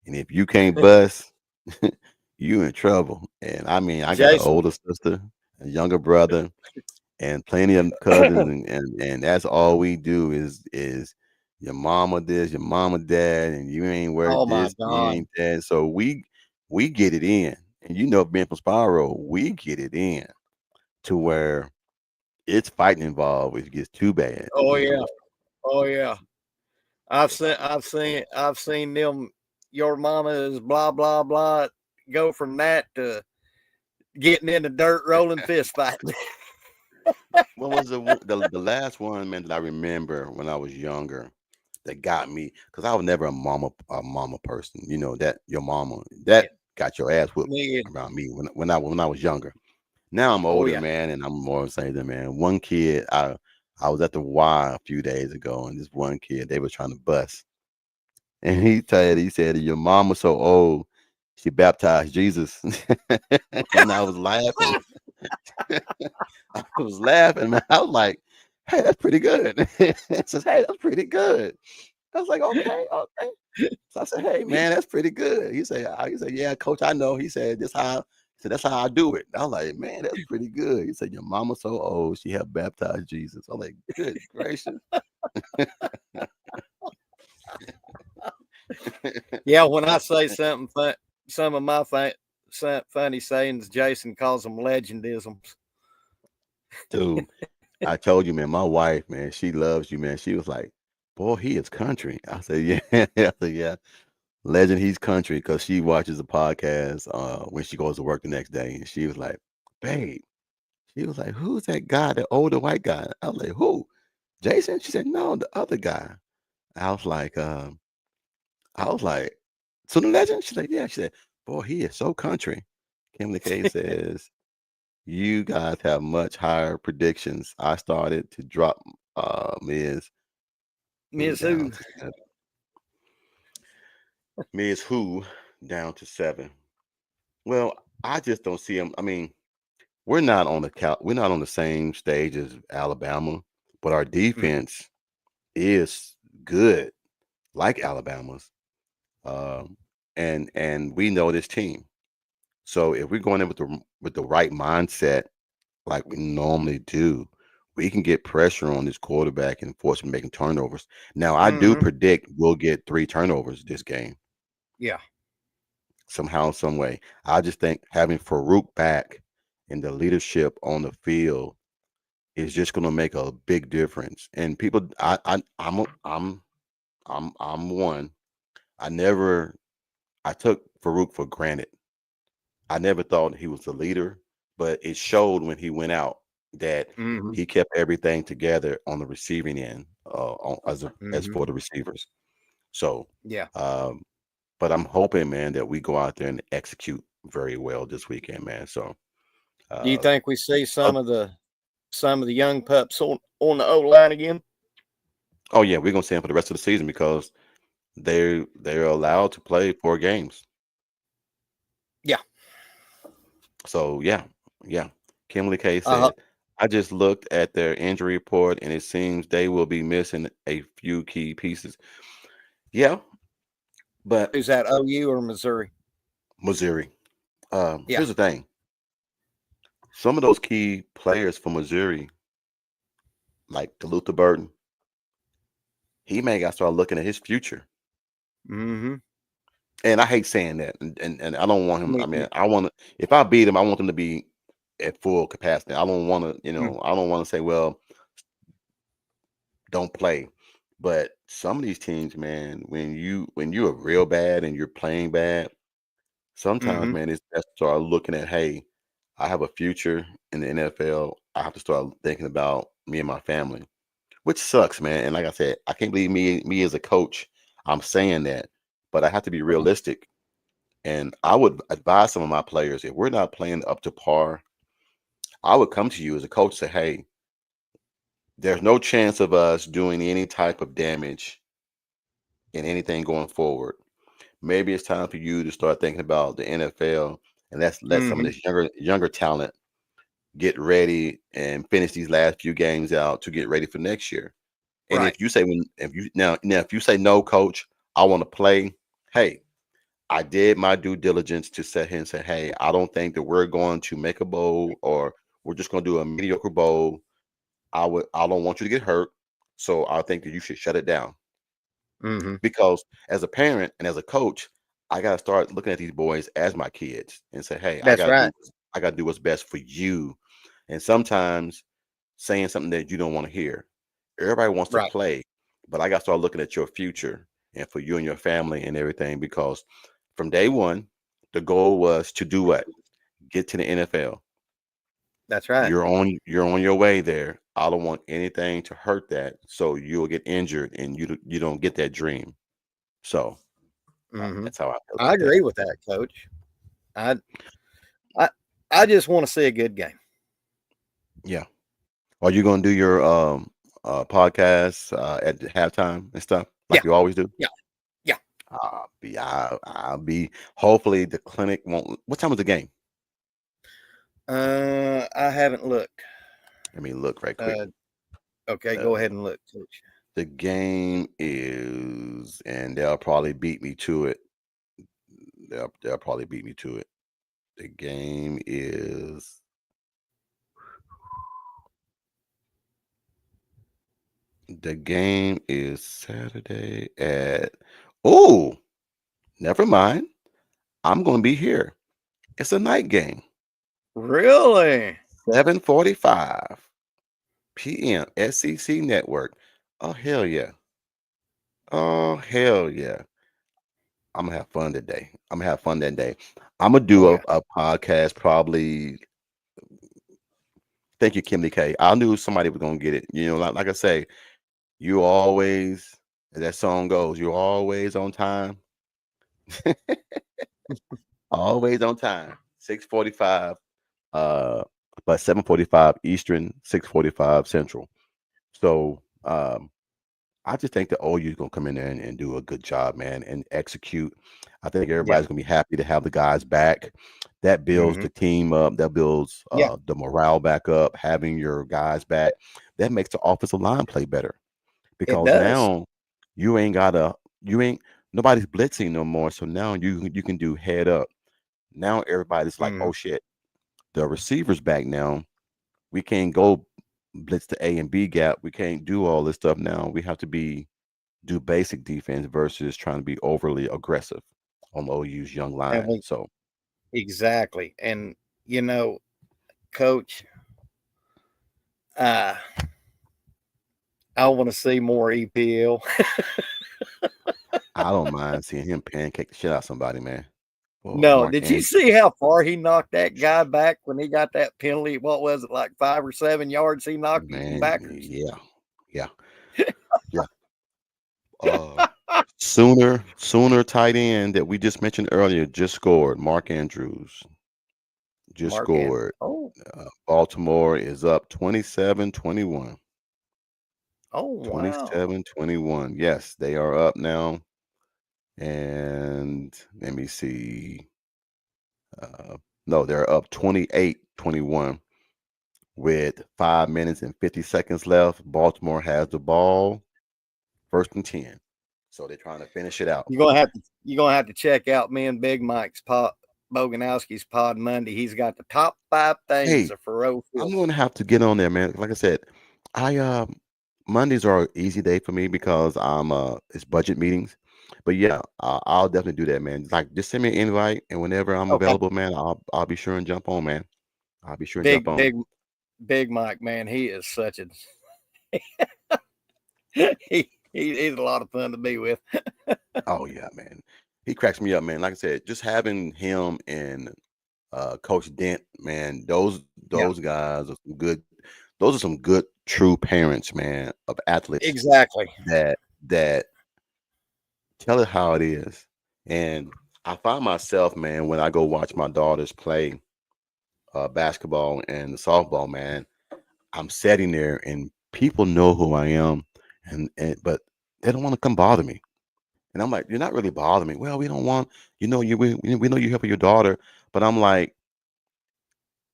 And if you can't bus, you in trouble. And I mean, I got an Jason, older sister, a younger brother, and plenty of cousins, and that's all we do is your mama this, your mama that, and you ain't worth oh my this, you God. ain't that. So we get it in. And being from Spyro, we get it in to where it's fighting involved if it gets too bad. Oh yeah. Oh yeah. I've seen them. Your mama is blah blah blah. Go from that to getting in the dirt, rolling fist fighting. What was the last one, man, that I remember when I was younger that got me? Because I was never a mama person. You know that your mama that Yeah, got your ass whooped me. around me when I was younger. Now I'm Oh older, yeah. man, and I'm more saying that, man. One kid, I was at the Y a few days ago, and this one kid they were trying to bust, and he said your mom was so old, she baptized Jesus, and I was laughing. I was laughing, man. I was like, "Hey, that's pretty good." It says, "Hey, that's pretty good." I was like, "Okay, okay." So I said, "Hey, man, that's pretty good." He said, "Yeah, coach, I know." He said, He said, "That's how I do it." I was like, "Man, that's pretty good." He said, "Your mama's so old, she helped baptize Jesus." I was like, "Good gracious." Yeah, when I say something fun, some of my funny sayings, Jason calls them legendisms. Dude, I told you, man, my wife, man, she loves you, man. She was like, "Boy, he is country." I said, "Yeah." I said, "Yeah. Legend, he's country," because she watches the podcast when she goes to work the next day. And she was like, "Babe," she was like, "Who's that guy, the older white guy?" I was like, "Who? Jason?" She said, "No, the other guy." I was like, "So the legend?" She's like, "Yeah." She said, "Boy, he is so country." Kimberly K says, "You guys have much higher predictions." I started to drop Ms. Who Miss down Who? to 7. Ms. Who down to 7. Well, I just don't see him. I mean, we're not on the same stage as Alabama, but our Mm. defense is good, like Alabama's. Um, and we know this team. So if we're going in with the right mindset, like we normally do, we can get pressure on this quarterback and force him making turnovers. Now, I do Mhm. predict we'll get 3 turnovers this game Yeah. somehow, some way. I just think having Farouk back and the leadership on the field is just going to make a big difference. And people, I'm one. I never, I took Farouk for granted. I never thought he was a leader, but it showed when he went out that Mhm. he kept everything together on the receiving end, as Mhm. for the receivers. So, Yeah. um, but I'm hoping, man, that we go out there and execute very well this weekend, man. So, Do you uh, think we see uh, some of the young pups on the O line again? oh yeah, we're gonna see him for the rest of the season because they're allowed to play 4 games. Yeah. So yeah, yeah. Kimberly K Uh-huh. said, I just looked at their injury report and it seems they will be missing a few key pieces. Yeah, but Who's that? OU or Missouri? Missouri. Yeah. Here's the thing. Some of those key players from Missouri, like Luther Burton, he may got to start looking at his future. Mhm. And I hate saying that. And I don't want him. Me I mean, too. I want to, if I beat him, I want him to be at full capacity. I don't want to, Mm. I don't want to say, well, don't play. But some of these teams, man, when you are real bad and you're playing bad, sometimes, Mhm. man, it's best to start looking at, hey, I have a future in the NFL. I have to start thinking about me and my family, which sucks, man. And like I said, I can't believe me as a coach, I'm saying that, but I have to be Right. realistic. And I would advise some of my players, if we're not playing up to par, I would come to you as a coach and say, hey, there's no chance of us doing any type of damage in anything going forward. Maybe it's time for you to start thinking about the NFL and let's let some of Mhm. this younger talent get ready and finish these last few games out to get ready for next year. And Right. if you say if you now if you say no, coach, I want to play. Hey, I did my due diligence to set him and say, hey, I don't think that we're going to make a bowl or we're just going to do a mediocre bowl. I don't want you to get hurt, so I think that you should shut it down. Mhm. Because as a parent and as a coach, I gotta start looking at these boys as my kids and say, hey, That's right. I gotta do what's best for you. And sometimes saying something that you don't want to hear. Everybody wants to Right. play, but I gotta start looking at your future and for you and your family and everything because from day one, the goal was to do what? Get to the NFL. That's right. You're on your way there. I don't want anything to hurt that, so you'll get injured and you don't get that dream. So Mhm. that's how I feel I about that. agree with that, coach. I I I just want to see a good game. Yeah. Are you gonna do your podcast at the halftime and stuff Yeah. like you always do? Yeah. Yeah. I'll be. Hopefully, the clinic won't. What time is the game? I haven't looked. Let me look right quick. Uh, okay, go Uh, ahead and look, coach. the game is, and they'll probably beat me to it. They'll probably beat me to it. The game is. The game is Saturday at. Oh, never mind. I'm gonna be here. It's a night game. Really? 7:45 p.m. SEC Network. Oh hell yeah. Oh hell yeah. I'm gonna have fun today. I'm gonna have fun that day. I'm gonna do Oh yeah. a podcast probably. Thank you, Kimberly K. I knew somebody was gonna get it. You know, like I say, you always, as that song goes, you're always on time. Always on time. 6:45, uh, but 7:45 Eastern, 6:45 Central. So I just think the OU is gonna come in there and do a good job, man, and execute. I think Yeah. everybody's gonna be happy to have the guys back. That builds Mm-hmm. the team up. That builds Yeah, the morale back up. Having your guys back, that makes the offensive line play better it because does. now you ain't gotta you ain't nobody's blitzing no more. So now you can do head up. Now everybody's like, Mm-hmm. oh shit, the receiver's back now. We can't go blitz the A and B gap. We can't do all this stuff now. We have to do basic defense versus trying to be overly aggressive on OU's young And line. we So exactly. And you know, Coach, uh, I want to see more EPL. I don't mind seeing him pancake the shit out of somebody, man. Or No, Mark did you Andrews. see how far he knocked that guy back when he got that penalty? What was it, like 5 or 7 yards? He knocked him Man, backwards. yeah, yeah. Uh, Sooner tight end that we just mentioned earlier just scored. Mark Andrews just Mark Andrews. scored. Oh, Baltimore is up 27-21. oh, wow. 27-21. Yes, they are up now. And let me see. Uh, no, they're up 28-21 with 5 minutes and 50 seconds left. Baltimore has the ball, 1st and 10. So they're trying to finish it out. You're gonna have to check out me and Big Mike's pod, Boganowski's pod Monday. He's got the top 5 things Hey, a Faroe I'm feels. gonna have to get on there, man. Like I said, I Mondays are an easy day for me because I'm it's budget meetings. But yeah, I'll definitely do that, man. Like just send me an invite, and whenever I'm Okay. available, man, I'll be sure and jump on, man. I'll be sure and jump Big, on. big, Big Mike, man, he is such a he's a lot of fun to be with. Oh yeah, man. He cracks me up, man. Like I said, just having him and Coach Dent, man, Yeah, those guys are some good. Those are some good true parents, man, of athletes exactly. that tell it how it is. And I find myself, man, when I go watch my daughters play basketball and softball, man, I'm sitting there and people know who I am, and but they don't want to come bother me. And I'm like, you're not really bothering me. Well, we don't want, we know you're here for your daughter, but I'm like,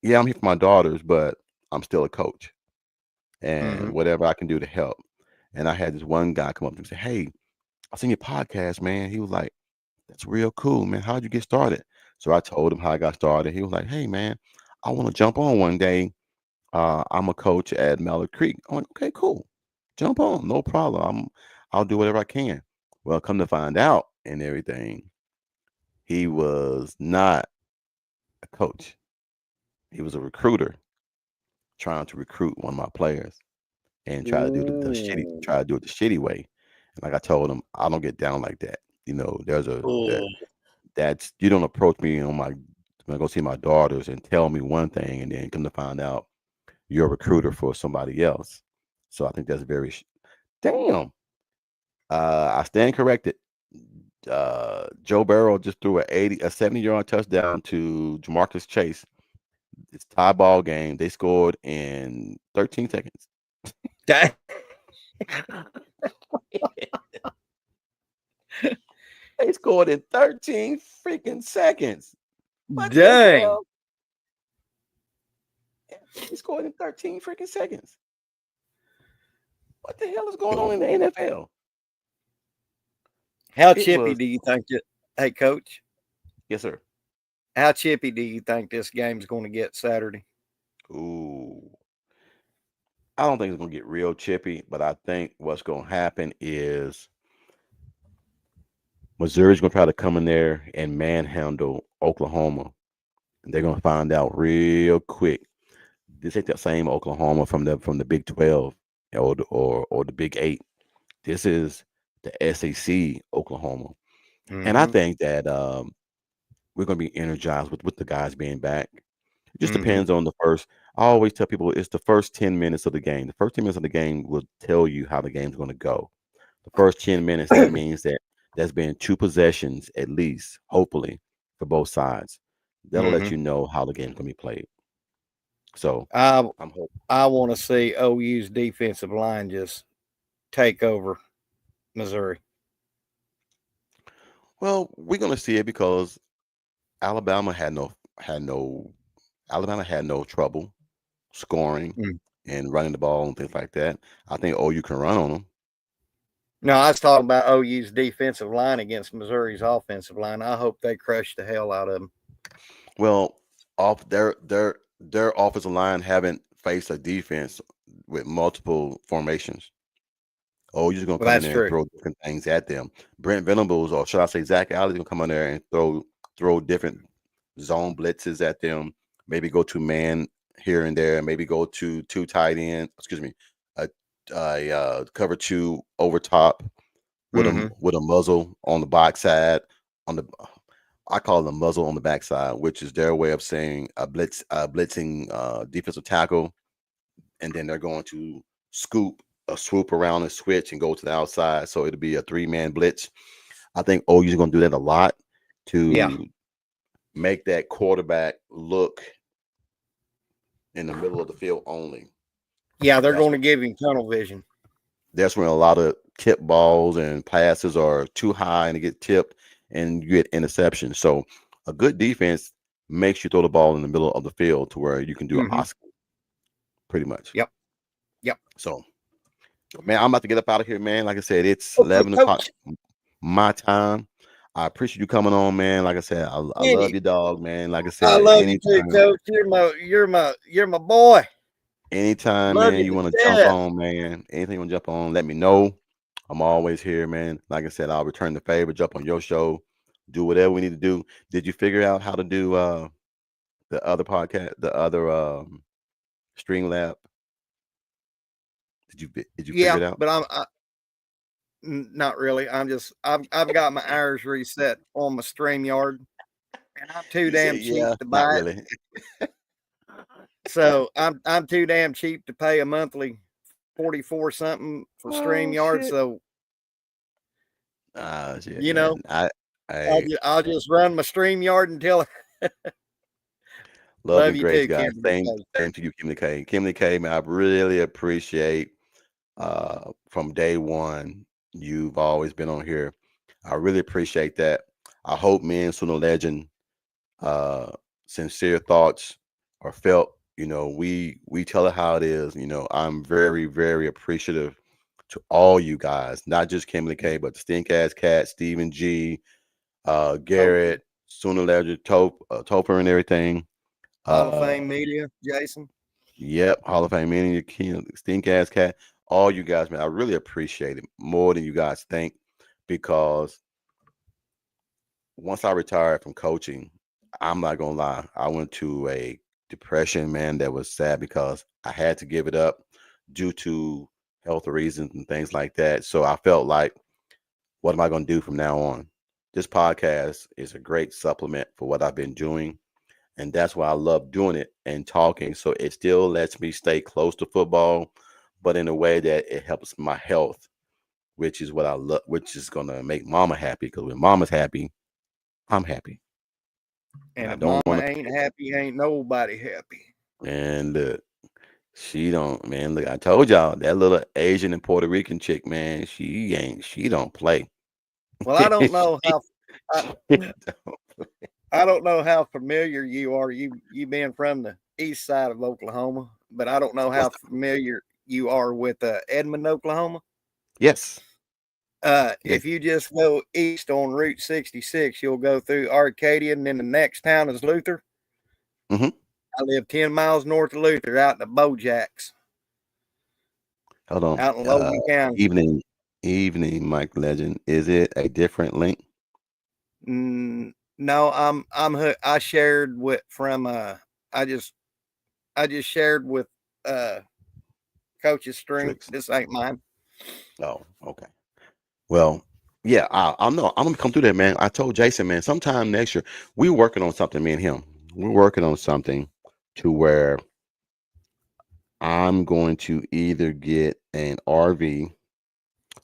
yeah, I'm here for my daughters, but I'm still a coach, and Hmm. whatever I can do to help. And I had this one guy come up to me and say, hey, I seen your podcast, man. He was like, that's real cool, man. How'd you get started? So I told him how I got started. He was like, hey, man, I want to jump on one day. I'm a coach at Mallard Creek. I'm like, okay, cool. Jump on, no problem. I'll do whatever I can. Well, come to find out and everything, he was not a coach. He was a recruiter trying to recruit one of my players and Ooh. try to do it the shitty way. And like I told him, I don't get down like that. There's a Ooh. that's you don't approach me on my when I go see my daughters and tell me one thing and then come to find out you're a recruiter for somebody else. So I think that's very damn. I stand corrected. Joe Burrow just threw a 70-yard touchdown to Jamarcus Chase. It's tie ball game. They scored in 13 seconds. Dang. They scored in 13 freaking seconds. What the Dang. hell? They scored in 13 freaking seconds. What the hell is going on in the NFL? How It chippy was do you think that? Hey, Coach, yes, sir. how chippy do you think this game's going to get Saturday? Ooh. I don't think it's gonna get real chippy, but I think what's gonna happen is Missouri's gonna try to come in there and manhandle Oklahoma. And they're gonna find out real quick. This ain't the same Oklahoma from the Big 12 or the Big 8. This is the SEC Oklahoma. And I Mm-hmm. think that we're gonna be energized with the guys being back. It just Mm-hmm. depends on the first. I always tell people it's the first 10 minutes of the game. The first 10 minutes of the game will tell you how the game's going to go. The first 10 minutes, that means that there's been two possessions at least, hopefully, for both sides. That'll let Mm-hmm. you know how the game's going to be played. So I I'm hoping. I want to see OU's defensive line just take over Missouri. Well, we're going to see it because Alabama had no had no Alabama had no trouble scoring Mm. and running the ball and things like that. I think OU can run on them. No, I was talking about OU's defensive line against Missouri's offensive line. I hope they crush the hell out of them. Well, off their offensive line haven't faced a defense with multiple formations. Oh, you're just gonna Well, come in that's there and true. throw different things at them. Brent Venables, or should I say Zach Alley's gonna come in there and throw different zone blitzes at them. Maybe go to man here and there. Maybe go to two tight end. Excuse me, a cover two over top with Mm-hmm. a muzzle on the box side. On the I call it a muzzle on the backside, which is their way of saying a blitzing defensive tackle, and then they're going to swoop around and switch and go to the outside. So it'll be a 3-man blitz. I think OU's going to do that a lot Yeah. to make that quarterback look in the middle of the field only. Yeah, they're That's going to give him tunnel vision. That's when a lot of tip balls and passes are too high and they get tipped and you get interception. So a good defense makes you throw the ball in the middle of the field to where you can do an Mm-hmm. Oscar, pretty much. Yep. So, man, I'm about to get up out of here, man. Like I said, it's Okay, 11 o'clock Coach. my time. I appreciate you coming on, man. Like I said, I love your dog, man. Like I I said, love you too, Coach. You're my boy. anytime, Love man, you you to want to jump death. on, man. Anything you want to jump on, let me know. I'm always here, man. Like I said, I'll return the favor, jump on your show, do whatever we need to do. Did you figure out how to do the other podcast, the other Streamlab? Did you figure Yeah, it out? but not really. I've got my hours reset on my StreamYard, and I'm too You said, damn cheap yeah, to not buy it. really. So I'm too damn cheap to pay a monthly 44 something for Oh StreamYard. shit. So Shit, you man. know, I I'll just run my StreamYard until. love Love and you grace, too, guys. Kimberly. Same to you, Kimberly K. Kimberly K, man, I really appreciate from day one. You've always been on here. I really appreciate that. I hope me and Sooner Legend uh sincere thoughts are felt. We tell it how it is. I'm very, very appreciative to all you guys, not just Kimberly K, but the Stink Ass Cat, Stephen G, Topher, Garrett, Sooner Legend, Topher and everything. Hall of Uh Fame media, Jason. Yep, Hall of Fame, meaning your king, Stink Ass Cat, all you guys, man. I really appreciate it more than you guys think, because once I retired from coaching, I'm not gonna lie, I went to a depression, man, that was sad because I had to give it up due to health reasons and things like that. So I felt like, what am I gonna do from now on? This podcast is a great supplement for what I've been doing. And that's why I love doing it and talking. So it still lets me stay close to football, but in a way that it helps my health, which is what I love, which is gonna make mama happy. Because when mama's happy, I'm happy. And And I if don't mama want ain't happy, ain't nobody happy. to. And look, she don't, man. Look, I told y'all that little Asian and Puerto Rican chick, man. She don't play. Well, I don't know She how. I, I don't know how familiar you are. You being from the east side of Oklahoma, but I don't know What's how familiar you are with Edmond, Oklahoma. yes, yes. If you just go east on Route 66, you'll go through Arcadia, and then the next town is Luther. Hmm. I live 10 miles north of Luther, out in the Bojacks, Hold on. out in Logan County. Evening, Mike Legend. Is it a different link? No, I shared with from I just shared with Coach's stream. Tricks. This ain't mine. Oh, okay. Well, yeah, I know. I'm gonna come through that, man. I told Jason, man, sometime next year, we're working on something, me and him. We're working on something to where I'm going to either get an RV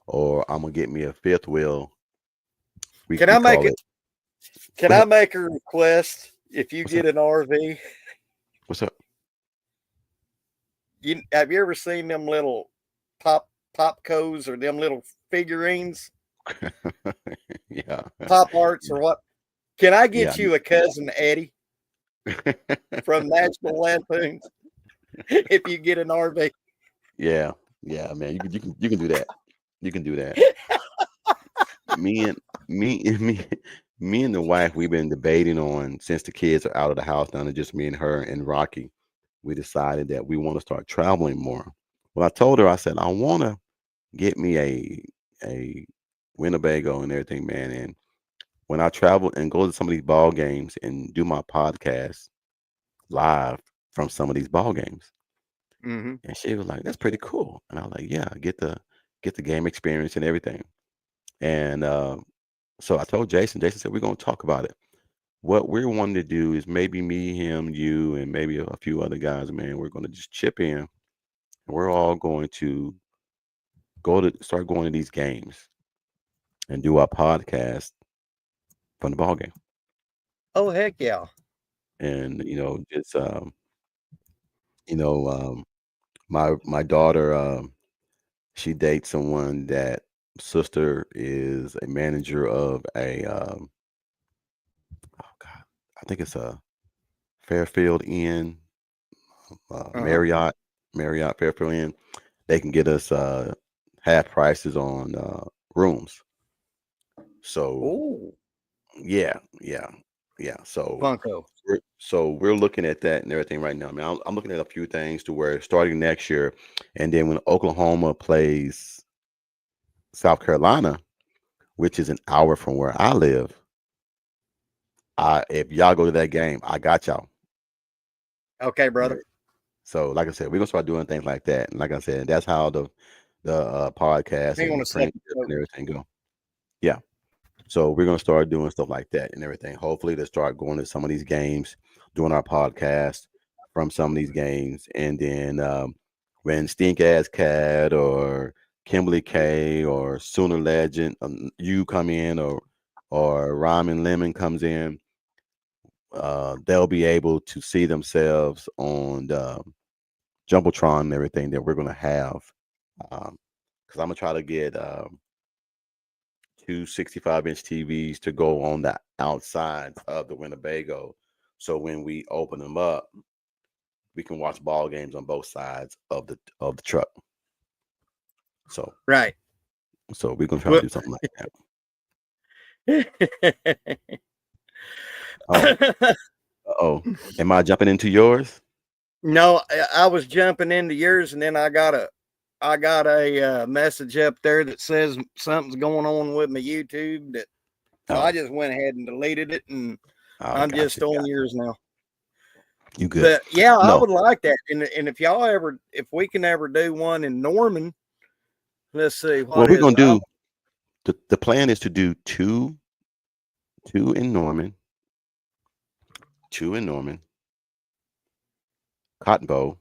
or I'm gonna get me a fifth wheel. Can We I make call it? it. Can Go I ahead. make a request? If you What's up? get an RV, What's up? have you ever seen them little popcos or them little figurines, Yeah. pop arts or what? Can I Yeah. get you a cousin Eddie? from National Lampoons if you get an RV. Yeah, yeah, man. You can do that. You can do that. Me and me and me and the wife, we've been debating on since the kids are out of the house now, it's just me and her and Rocky. We decided that we want to start traveling more. Well, I told her, I said, I want to get me a Winnebago and everything, man. And when I travel and go to some of these ball games and do my podcast live from some of these ball games, Mm-hmm. and she was like, "That's pretty cool." And I was like, "Yeah, get the game experience and everything." And so I told Jason. Jason said, "We're gonna talk about it. What we're wanting to do is maybe me, him, you, and maybe a few other guys, man. We're gonna just chip in, and we're all going to start going to these games and do our podcast from the ball game. Oh, heck yeah. And just you know, my daughter, she dates someone that sister is a manager of a oh God, I think it's a Fairfield Inn, Uh-huh. Marriott Fairfield Inn. They can get us half prices on rooms. So Oh, yeah, yeah, yeah. So Funko. we're looking at that and everything right now. I mean, I'm looking at a few things to where starting next year, and then when Oklahoma plays South Carolina, which is an hour from where I live, if y'all go to that game, I got y'all. Okay, Yeah. brother. So, like I said, we're gonna start doing things like that, and like I said, that's how the podcast Hang on and a second, friendship and folks. everything go. Yeah. So we're gonna start doing stuff like that and everything. Hopefully, to start going to some of these games, doing our podcast from some of these games, and then when Stink Ass Cat or Kimberly K or Sooner Legend, you come in, or Ramen Lemon comes in, they'll be able to see themselves on the jumbotron and everything that we're gonna have. Because I'm gonna try to get two 65-inch TVs to go on the outside of the Winnebago. So when we open them up, we can watch ball games on both sides of the truck. So Right. we're gonna try to Well, do something like that. Oh, oh, am I jumping into yours? no, I was jumping into yours, and then I got a message up there that says something's going on with my YouTube. So I Oh, just went ahead and deleted it, and oh, I'm just on got yours now. you. Good. But yeah, I No, would like that. And if we can ever do one in Norman, let's see, what what we're is gonna it? do. The plan is to do two in Norman, Cotton Bowl,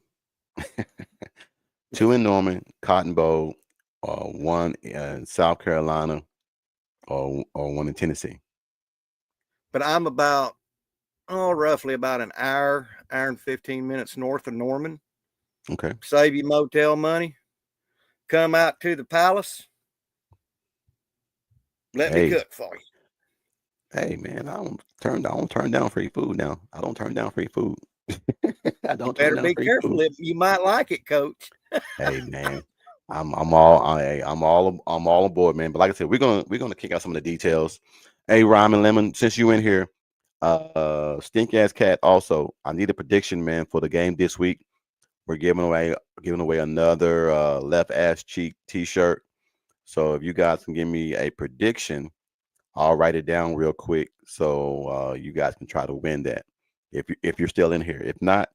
two in Norman, Cotton Bowl, one in South Carolina, or one in Tennessee. But I'm roughly about an hour and 15 minutes north of Norman. Okay. Save you motel money. Come out to the palace. Let me Hey, cook for you. hey, man, I don't turn down free food now. I don't turn down free food. I You don't turn better down be free careful. food. If you might like it, Coach. Hey, man, I'm all aboard, man. But like I said, we're gonna kick out some of the details. Hey, Rhyme Lemon, since you in here, Stink Ass Cat. Also, I need a prediction, man, for the game this week. We're giving away another left ass cheek T-shirt. So if you guys can give me a prediction, I'll write it down real quick so you guys can try to win that. If you're still in here, if not,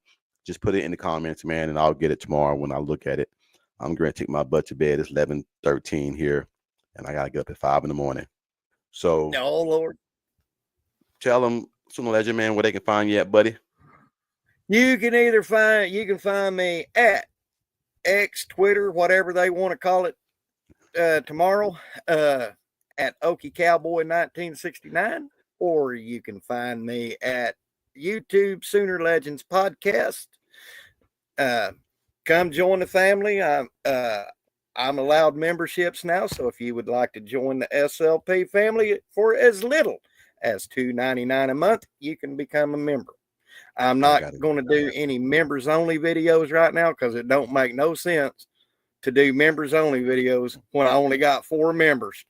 just put it in the comments, man, and I'll get it tomorrow when I look at it. I'm going to take my butt to bed. It's 11:13 here, and I got to get up at 5 in the morning. So Oh, Lord. tell them, Sooner Legend, man, where they can find you at, buddy. You can find me at X, Twitter, whatever they want to call it, tomorrow, at Okie Cowboy 1969, or you can find me at YouTube Sooner Legends Podcast. Come join the family. I'm allowed memberships now, so if you would like to join the SLP family for as little as $2.99 a month, you can become a member. I'm I not got it. going to do any members only videos right now because it don't make no sense to do members only videos when I only got 4 members.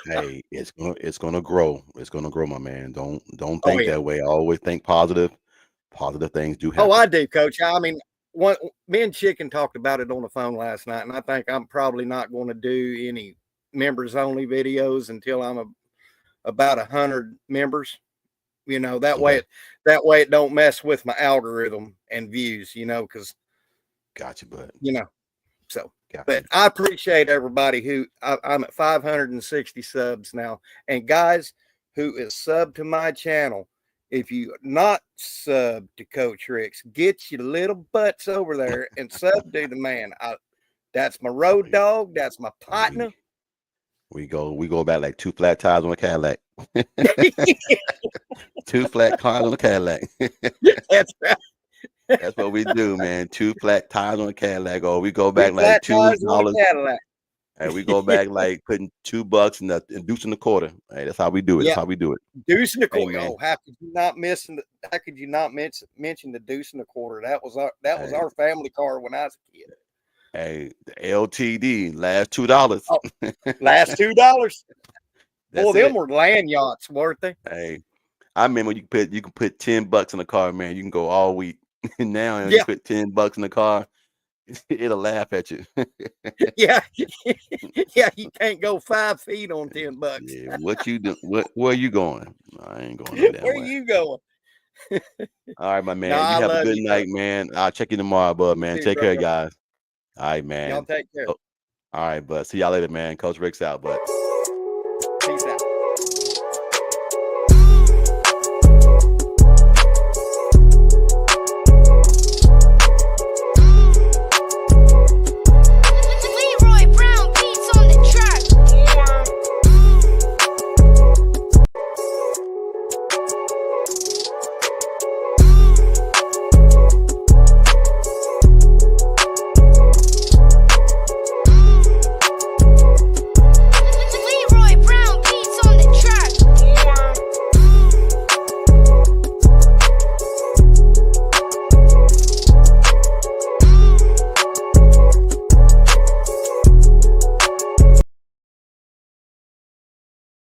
Hey, it's gonna grow. It's gonna grow, my man. Don't Oh think yeah. that way. Always think positive. Positive things do Oh, happen. I do, Coach. I mean, me and Chicken talked about it on the phone last night, and I think I'm probably not going to do any members only videos until I'm about 100 members. You know, that way it don't mess with my algorithm and views. You know, because Gotcha, bud. you know. So, Gotcha. but I appreciate everybody who I'm at 560 subs now, and guys who is sub to my channel. If you not sub to Coach Ricks, get your little butts over there and sub to the man. That's my road dog. That's my partner. We go back like 2 flat tires on a Cadillac. 2 flat tires on a Cadillac. That's right. That's what we do, man. 2 flat tires on a Cadillac. Or we go 2 back like flat tires on a $2. Cadillac. And we go back like putting $2 and a deuce and a quarter. Hey, that's how we do it. That's how we do it. Deuce and a quarter. Hey, oh, how could you not mention the deuce and a quarter? That was our family car when I was a kid. Hey, the LTD, last $2. Oh, last $2. Boy, them it. were land yachts, weren't they? Hey, I remember you can put $10 in the car, man. You can go all week. Now you put $10 in the car, it'll laugh at you. Yeah, you can't go 5 feet on $10. Yeah, what you do? Where are you going? I ain't going no damn Where way. you going? All right, my man. No, you I have a love good you, night, bro. man. I'll check you tomorrow, bud, man. too, Take care, brother. guys. All right, man. Y'all take care. All right, bud. See y'all later, man. Coach Rick's out, bud.